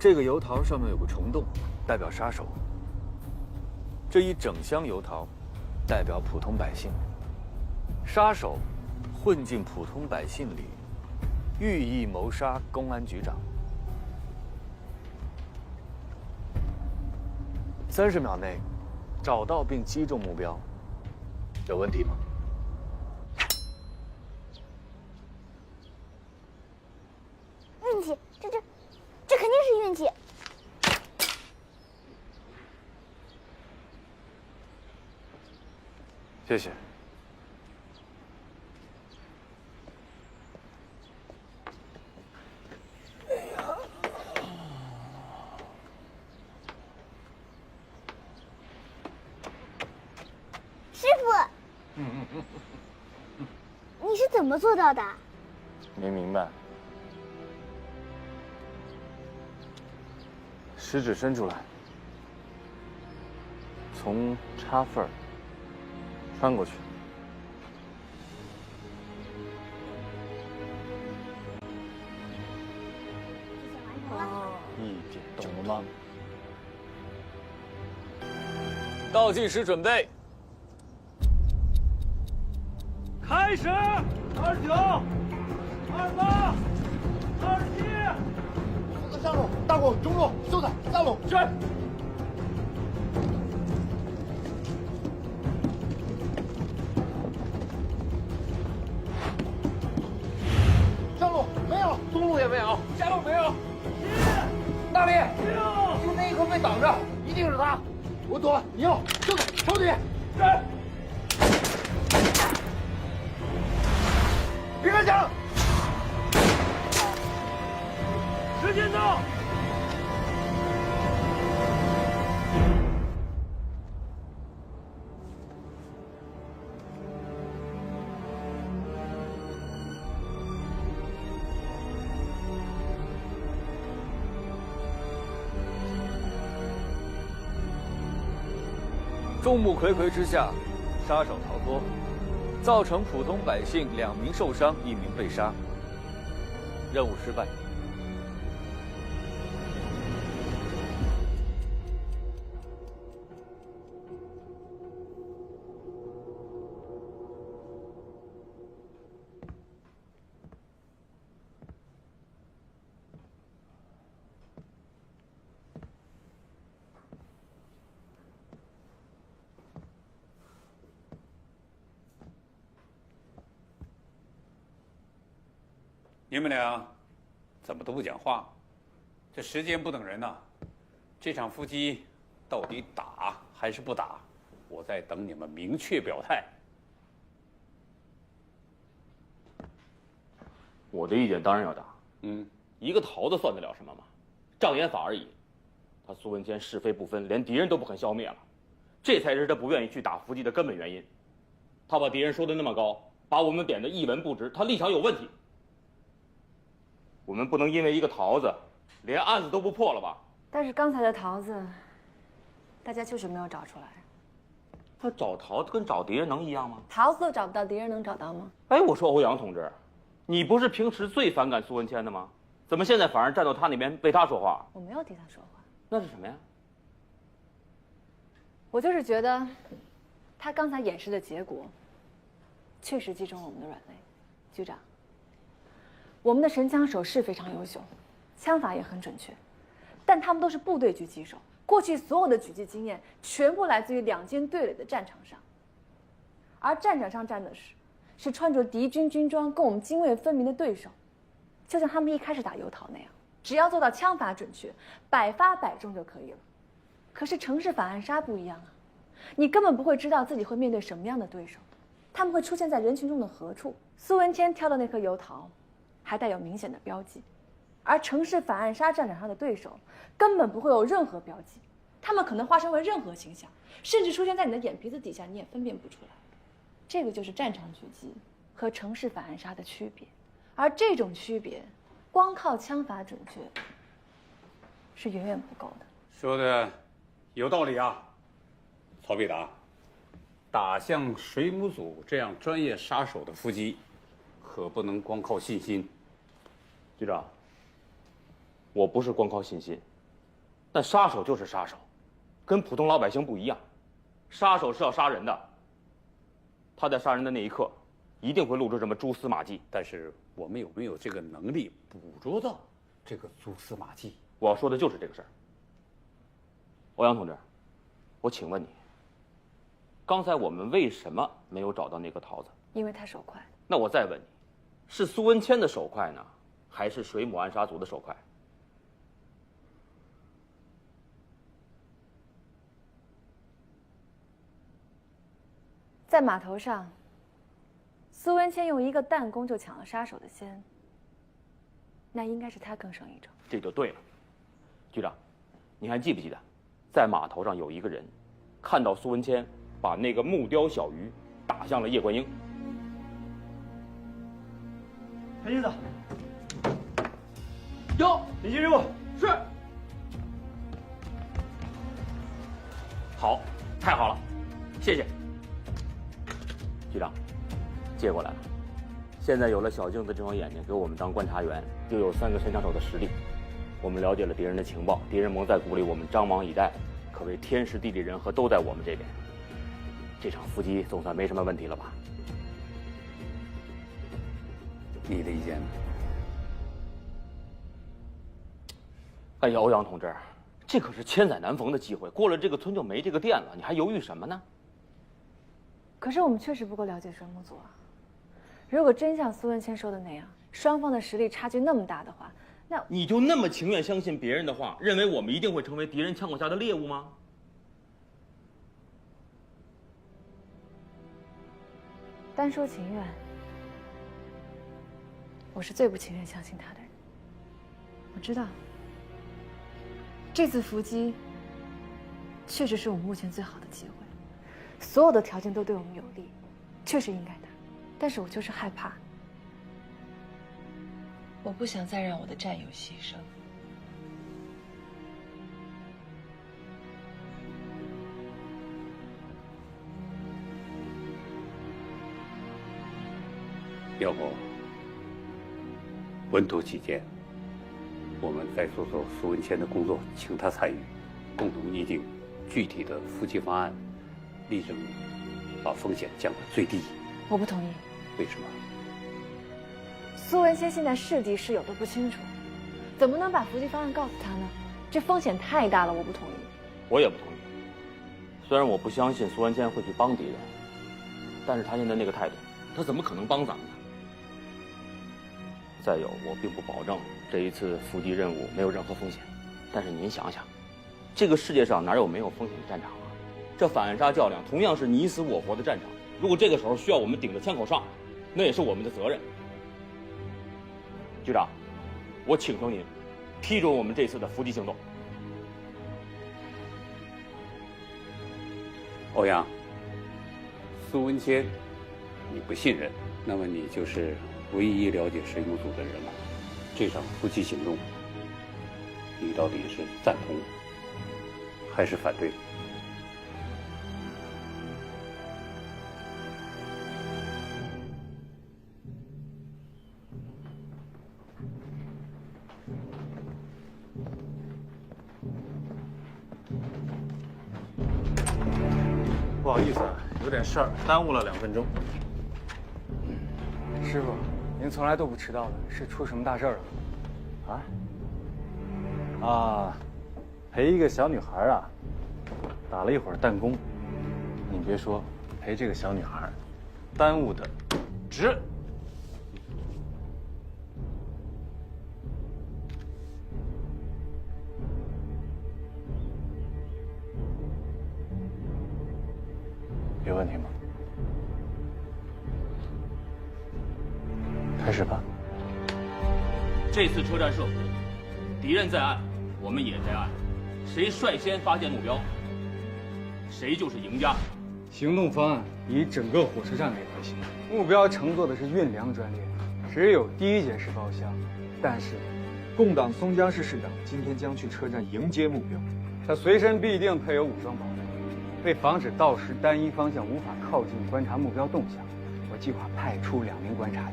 这个油桃上面有个虫洞，代表杀手。这一整箱油桃，代表普通百姓。杀手混进普通百姓里，寓意谋杀公安局长。30秒内找到并击中目标，有问题吗？运气，这肯定是运气。谢谢。师傅，你是怎么做到的？没明白。食指伸出来，从插缝穿过去。一点懂了吗？倒计时准备，开始！29、28、27。上路，大拱，中路，秀才，下路，是。上路没有，中路也没有，下路没有。大力，就那一颗被挡着，一定是他。我躲，你要，秀才，抽你。是。别开枪！时间到！众目睽睽之下，杀手逃脱，造成普通百姓2名受伤，1名被杀，任务失败。你们俩怎么都不讲话？这时间不等人呐！这场伏击到底打还是不打？我在等你们明确表态。我的意见当然要打。一个桃子算得了什么吗？障眼法而已。他苏文谦是非不分，连敌人都不肯消灭了，这才是他不愿意去打伏击的根本原因。他把敌人说的那么高，把我们贬得一文不值，他立场有问题。我们不能因为一个桃子，连案子都不破了吧？但是刚才的桃子，大家就是没有找出来。他找桃子跟找敌人能一样吗？桃子都找不到，敌人能找到吗？哎，我说欧阳同志，你不是平时最反感苏文谦的吗？怎么现在反而站到他那边为他说话？我没有替他说话。那是什么呀？我就是觉得，他刚才演示的结果，确实击中了我们的软肋。局长，我们的神枪手是非常优秀，枪法也很准确，但他们都是部队狙击手，过去所有的狙击经验全部来自于两军对垒的战场上，而战场上站的是穿着敌军军装跟我们泾渭分明的对手，就像他们一开始打油桃那样。只要做到枪法准确，100发100中就可以了。可是城市反暗杀不一样啊，你根本不会知道自己会面对什么样的对手，他们会出现在人群中的何处。苏文谦挑的那颗油桃，还带有明显的标记，而城市反暗杀战场上的对手根本不会有任何标记，他们可能化身为任何形象，甚至出现在你的眼皮子底下，你也分辨不出来。这个就是战场狙击和城市反暗杀的区别，而这种区别，光靠枪法准确是远远不够的。说的有道理啊，曹必达。打像水母组这样专业杀手的伏击，可不能光靠信心。局长，我不是光靠信心，但杀手就是杀手，跟普通老百姓不一样。杀手是要杀人的，他在杀人的那一刻，一定会露出什么蛛丝马迹。但是我们有没有这个能力捕捉到这个蛛丝马迹？我要说的就是这个事儿。欧阳同志，我请问你，刚才我们为什么没有找到那颗桃子？因为他手快。那我再问你，是苏文谦的手快呢，还是水母暗杀组的手快？在码头上，苏文谦用一个弹弓就抢了杀手的先，那应该是他更胜一筹。这就对了。局长，你还记不记得，在码头上有一个人看到苏文谦把那个木雕小鱼打向了叶观音？陈医生，有紧急任务是。好，太好了，谢谢。局长，接过来了。现在有了小镜子这双眼睛给我们当观察员，又有3个神枪手的实力，我们了解了敌人的情报，敌人蒙在鼓里，我们张网以待，可谓天时地利人和都在我们这边。这场伏击总算没什么问题了吧？你的意见呢？哎呀，欧阳同志，这可是千载难逢的机会，过了这个村就没这个店了，你还犹豫什么呢？可是我们确实不够了解水母组啊。如果真像苏文谦说的那样，双方的实力差距那么大的话，那你就那么情愿相信别人的话，认为我们一定会成为敌人枪口下的猎物吗？单说情愿，我是最不情愿相信他的人。我知道，这次伏击确实是我们目前最好的机会，所有的条件都对我们有利，确实应该打。但是我就是害怕，我不想再让我的战友牺牲。要不，稳妥起见，我们再做做苏文谦的工作，请他参与，共同拟定具体的伏击方案，力争把风险降到最低。我不同意。为什么？苏文谦现在是敌是友都不清楚，怎么能把伏击方案告诉他呢？这风险太大了，我不同意。我也不同意。虽然我不相信苏文谦会去帮敌人，但是他现在那个态度，他怎么可能帮咱们呢？再有，我并不保证这一次伏击任务没有任何风险，但是您想想，这个世界上哪有没有风险的战场啊？这反沙较量同样是你死我活的战场。如果这个时候需要我们顶着枪口上，那也是我们的责任。局长，我请求您批准我们这次的伏击行动。欧阳，苏文谦，你不信任，那么你就是唯一了解神游组的人了。这场伏击行动，你到底是赞同还是反对？不好意思啊，有点事儿，耽误了2分钟。师傅，您从来都不迟到的，是出什么大事儿了？陪一个小女孩啊，打了一会儿弹弓。你别说，陪这个小女孩，耽误的值。有问题吗？开始吧。这次车站设伏，敌人在岸，我们也在岸，谁率先发现目标，谁就是赢家。行动方案以整个火车站为核心，目标乘坐的是运粮专列，只有第1节是包厢。但是，共党松江市市长今天将去车站迎接目标，他随身必定配有武装保卫。为防止到时单一方向无法靠近观察目标动向，我计划派出2名观察员，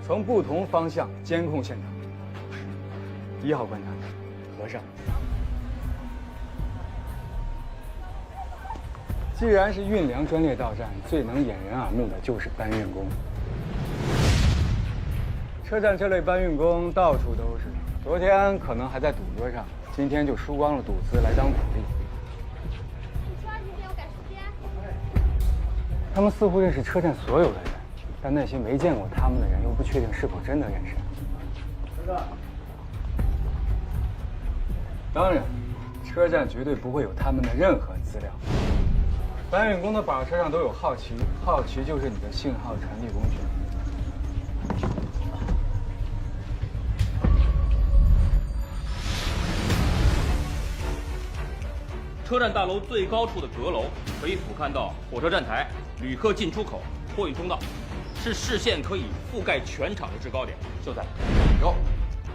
从不同方向监控现场。1号观察员，和尚。既然是运粮专列到站，最能掩人耳目的就是搬运工。车站这类搬运工到处都是，昨天可能还在赌桌上，今天就输光了赌资来当苦力。他们似乎认识车站所有的人，但那些没见过他们的人又不确定是否真的认识。当然，车站绝对不会有他们的任何资料。搬运工的板车上都有号旗，号旗就是你的信号传递工具。车站大楼最高处的阁楼可以俯瞰到火车站台、旅客进出口、货运通道，是视线可以覆盖全场的制高点。秀才，有，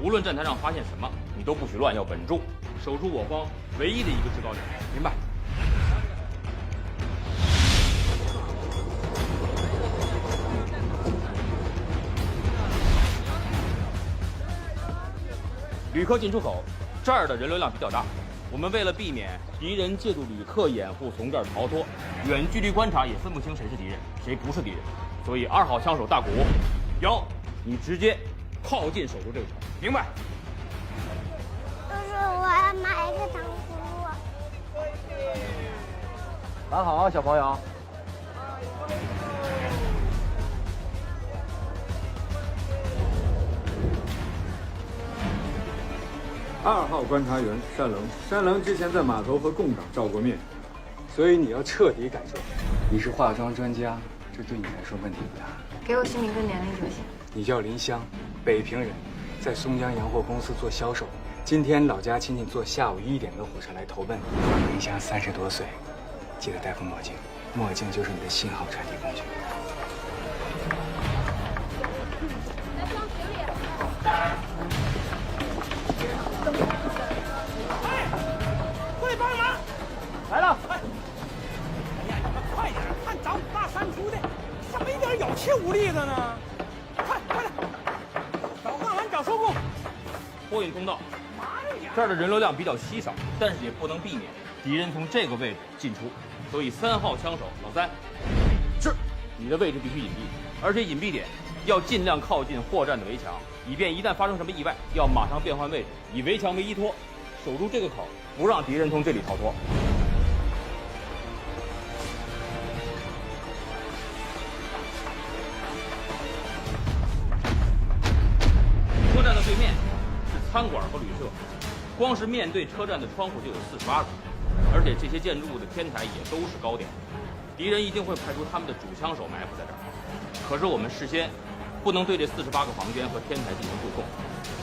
无论站台上发现什么，你都不许乱，要稳住，守住我方唯一的一个制高点。明白？旅客进出口，这儿的人流量比较大。我们为了避免敌人借助旅客掩护从这儿逃脱，远距离观察也分不清谁是敌人，谁不是敌人。所以2号枪手大谷，姚，你直接靠近守住这个城，明白？就是我要买一个糖葫芦。拿好啊，小朋友。2号观察员山棱，山棱之前在码头和共党照过面，所以你要彻底改装。你是化妆专家，这对你来说问题不大。给我姓名跟年龄就行。你叫林香，北平人，在松江洋货公司做销售。今天老家亲戚坐下午1点的火车来投奔你。林香30多岁，记得戴副墨镜，墨镜就是你的信号传递工具。快帮忙！来了！哎呀，你们快点，看长五大三粗的，怎么一点有气无力的呢？快点，找钢缆，找收工。货运通道，这儿的人流量比较稀少，但是也不能避免敌人从这个位置进出，所以3号枪手老三，是你的位置必须隐蔽，而且隐蔽点要尽量靠近货站的围墙，以便一旦发生什么意外，要马上变换位置，以围墙为依托，守住这个口，不让敌人从这里逃脱。车站的对面是餐馆和旅社，光是面对车站的窗户就有48个，而而且这些建筑物的天台也都是高点，敌人一定会派出他们的主枪手埋伏在这儿。可是我们事先不能对这48个房间和天台进行布控，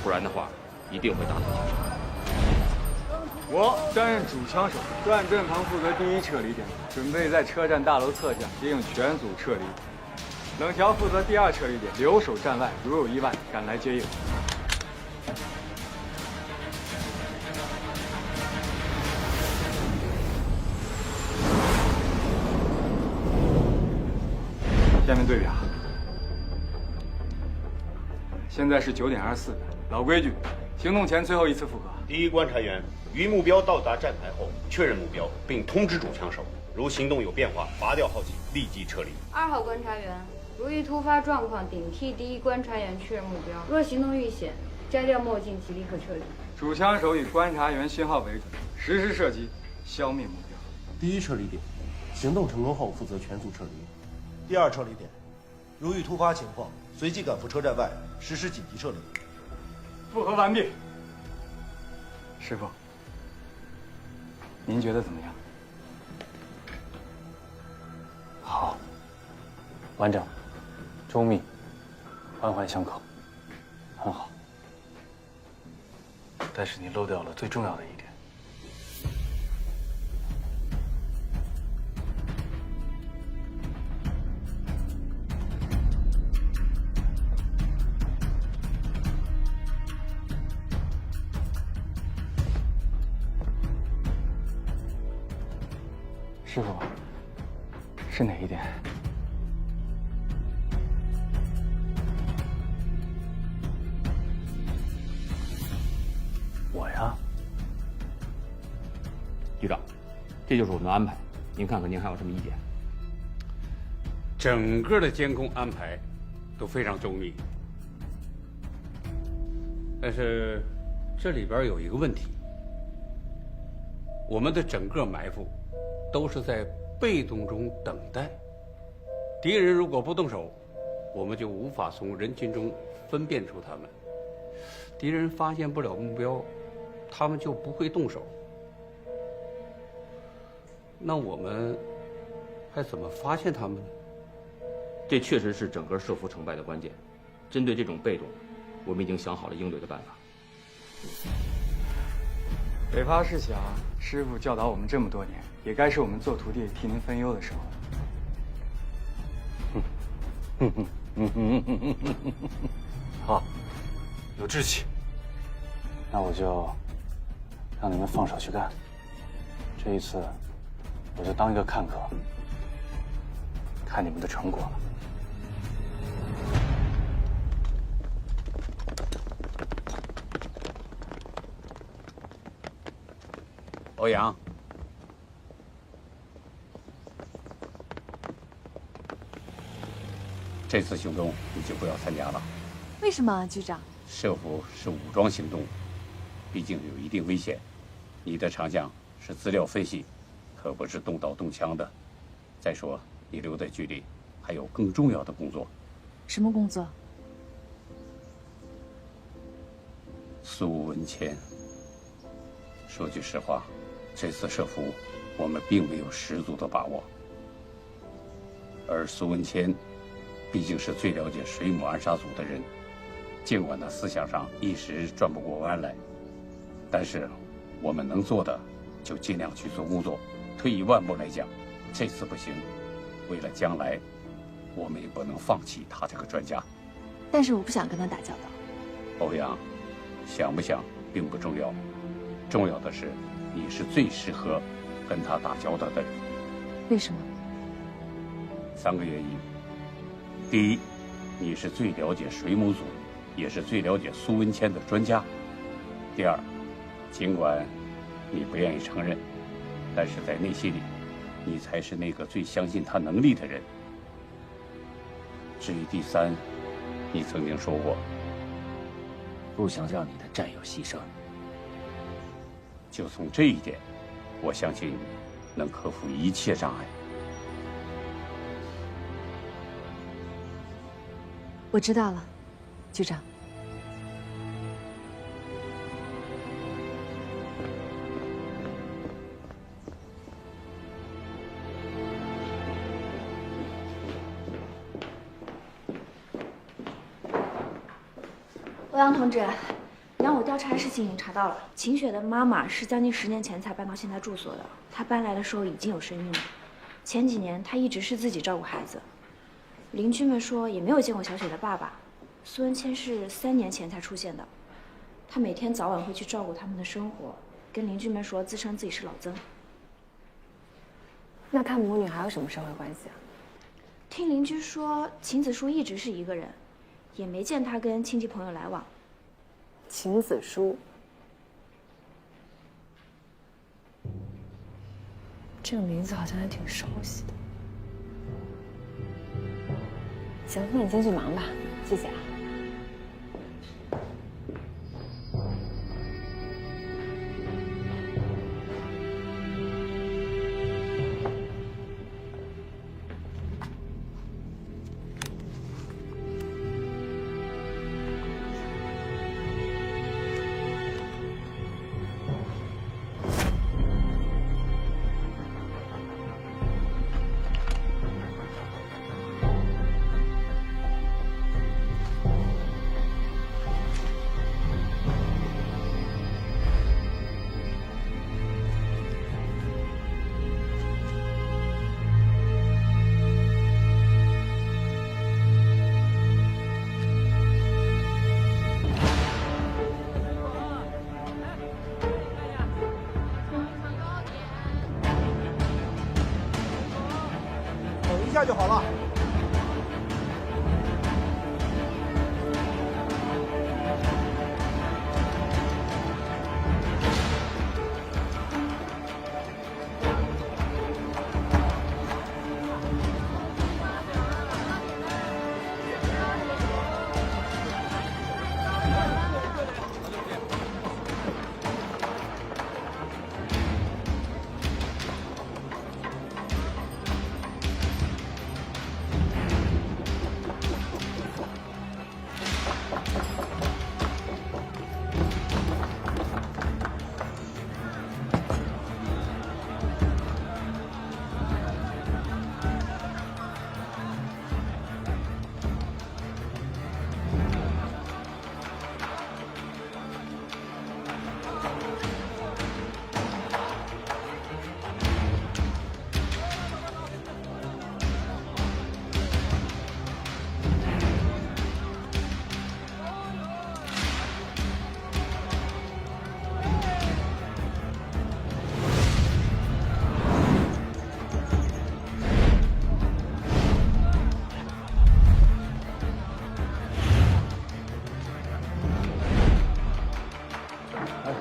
不然的话一定会大受枪伤。我担任主枪手，段振鹏负责第一撤离点，准备在车站大楼侧站接应全组撤离。冷条负责第二撤离点，留守站外，如有意外赶来接应。下面对表。现在是9点24分，老规矩，行动前最后一次复核。第一观察员于目标到达站台后确认目标，并通知主枪手，如行动有变化，拔掉号机，立即撤离。2号观察员，如遇突发状况，顶替第一观察员确认目标，若行动遇险，摘掉墨镜即立刻撤离。主枪手以观察员信号为准，实施射击，消灭目标。第一撤离点，行动成功后负责全组撤离。第二撤离点，如遇突发情况，随即赶赴车站外实施紧急撤离。复核完毕。师傅，您觉得怎么样？好，完整、周密、环环相扣，很好。但是你漏掉了最重要的一点。师傅，是哪一点？我呀，局长，这就是我们的安排，您看看您还有什么意见？整个的监控安排都非常周密，但是这里边有一个问题，我们的整个埋伏都是在被动中等待，敌人如果不动手，我们就无法从人群中分辨出他们。敌人发现不了目标，他们就不会动手。那我们还怎么发现他们呢？这确实是整个设伏成败的关键。针对这种被动，我们已经想好了应对的办法。北伐是想，师傅教导我们这么多年，也该是我们做徒弟替您分忧的时候了。好，有志气。那我就让你们放手去干。这一次，我就当一个看客，看你们的成果了。欧阳，这次行动你就不要参加了。为什么，局长？设伏是武装行动，毕竟有一定危险。你的长项是资料分析，可不是动刀动枪的。再说，你留在局里还有更重要的工作。什么工作？苏文谦。说句实话，这次设伏我们并没有十足的把握。而苏文谦毕竟是最了解水母暗杀组的人，尽管他思想上一时转不过弯来，但是我们能做的就尽量去做工作。退一万步来讲，这次不行，为了将来，我们也不能放弃他这个专家。但是我不想跟他打交道。欧阳，想不想并不重要，重要的是你是最适合跟他打交道的人。为什么？3个原因。第一，你是最了解水母组，也是最了解苏文谦的专家。第二，尽管你不愿意承认，但是在内心里，你才是那个最相信他能力的人。至于第三，你曾经说过，不想让你的战友牺牲。就从这一点，我相信你能克服一切障碍。我知道了，局长。欧阳同志，你让我调查的事情已经查到了。秦雪的妈妈是将近10年前才搬到现在住所的，她搬来的时候已经有身孕了。前几年她一直是自己照顾孩子，邻居们说也没有见过小雪的爸爸。苏文谦是3年前才出现的，他每天早晚会去照顾他们的生活，跟邻居们说自称自己是老曾。那他母女还有什么社会关系啊？听邻居说，秦子书一直是一个人，也没见他跟亲戚朋友来往。秦子书，这个名字好像还挺熟悉的。行，那你先去忙吧，谢谢啊。等一下就好了。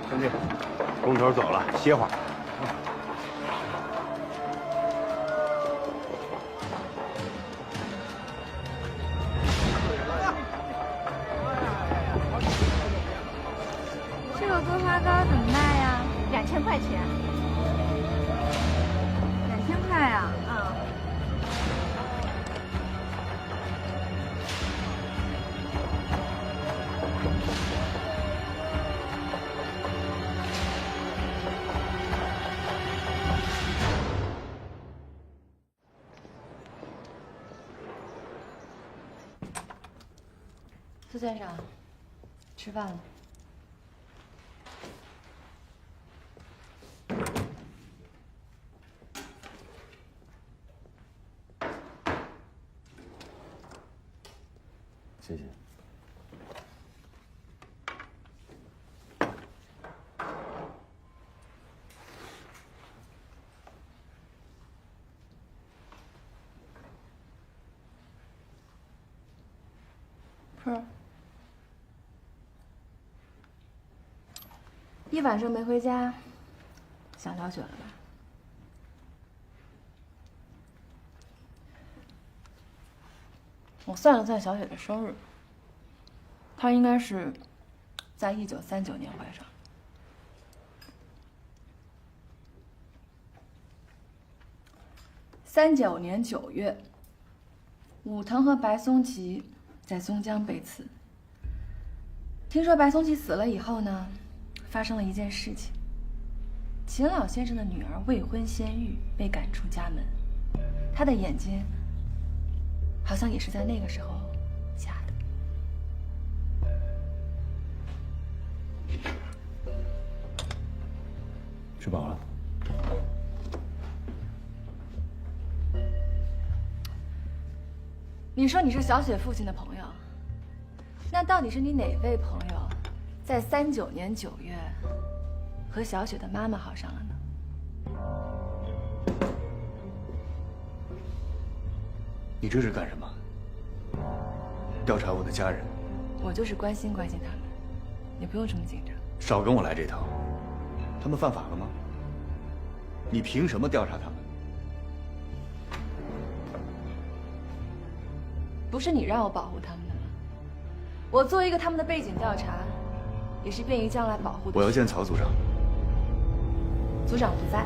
兄弟，工头走了，歇会儿。这个桂花糕怎么卖呀？2000块钱。2000块呀？啊。苏先生，吃饭了。谢谢。是。一晚上没回家，想小雪了吧？我算了算小雪的生日，她应该是在1939年怀上。39年9月，武藤和白松崎在松江被刺。听说白松崎死了以后呢，发生了一件事情，秦老先生的女儿未婚先孕，被赶出家门，她的眼睛好像也是在那个时候瞎的。吃饱了。你说你是小雪父亲的朋友，那到底是你哪位朋友，在39年9月和小雪的妈妈好上了呢？你这是干什么？调查我的家人？我就是关心关心他们，你不用这么紧张。少跟我来这套。他们犯法了吗？你凭什么调查他们？不是你让我保护他们的吗？我做一个他们的背景调查，也是便于将来保护的。我要见曹组长。组长不在。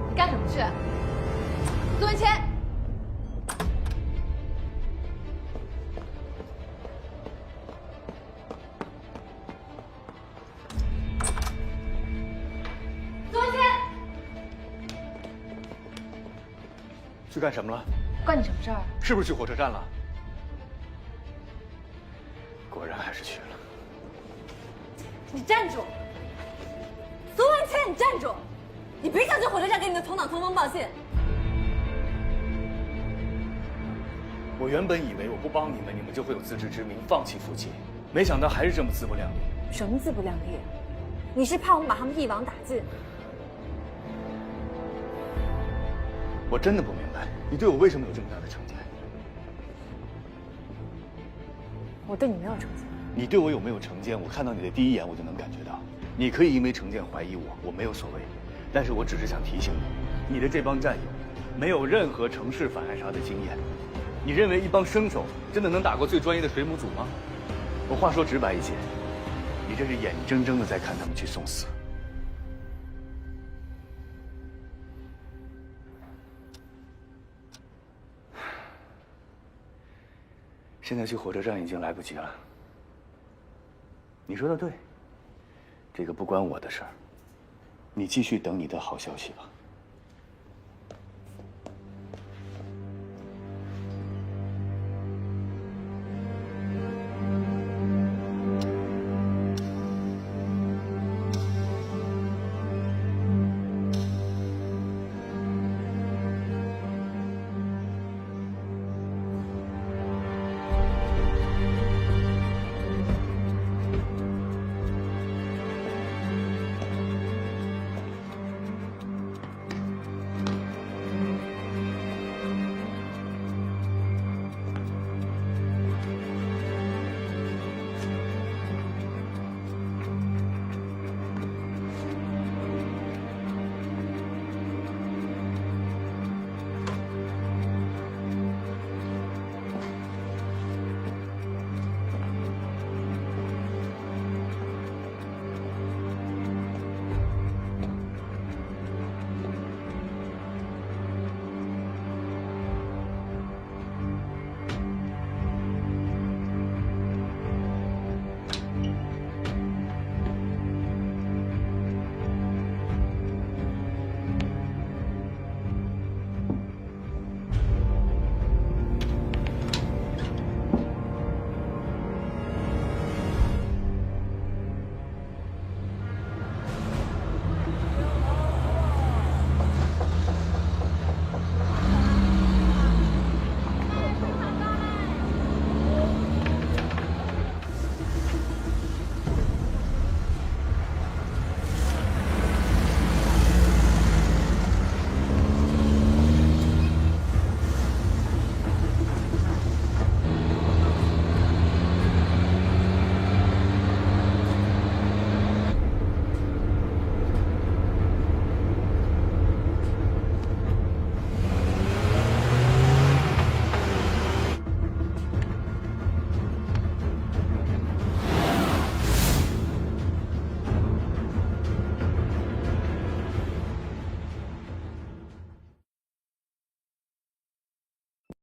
你干什么去？苏文谦。苏文谦。去干什么了？关你什么事儿？是不是去火车站了？果然还是去了。你站住！苏文谦，你站住！你别想去火车站给你的同党通风报信。我原本以为我不帮你们，你们就会有自知之明，放弃父亲，没想到还是这么自不量力。什么自不量力？你是怕我们把他们一网打尽？我真的不明白，你对我为什么有这么大的成见？我对你没有成见。你对我有没有成见？我看到你的第一眼，我就能感觉到。你可以因为成见怀疑我，我没有所谓。但是我只是想提醒你，你的这帮战友，没有任何城市反暗杀的经验。你认为一帮生手真的能打过最专业的水母组吗？我话说直白一些，你这是眼睁睁的在看他们去送死。现在去火车站已经来不及了。你说的对，这个不关我的事儿。你继续等你的好消息吧。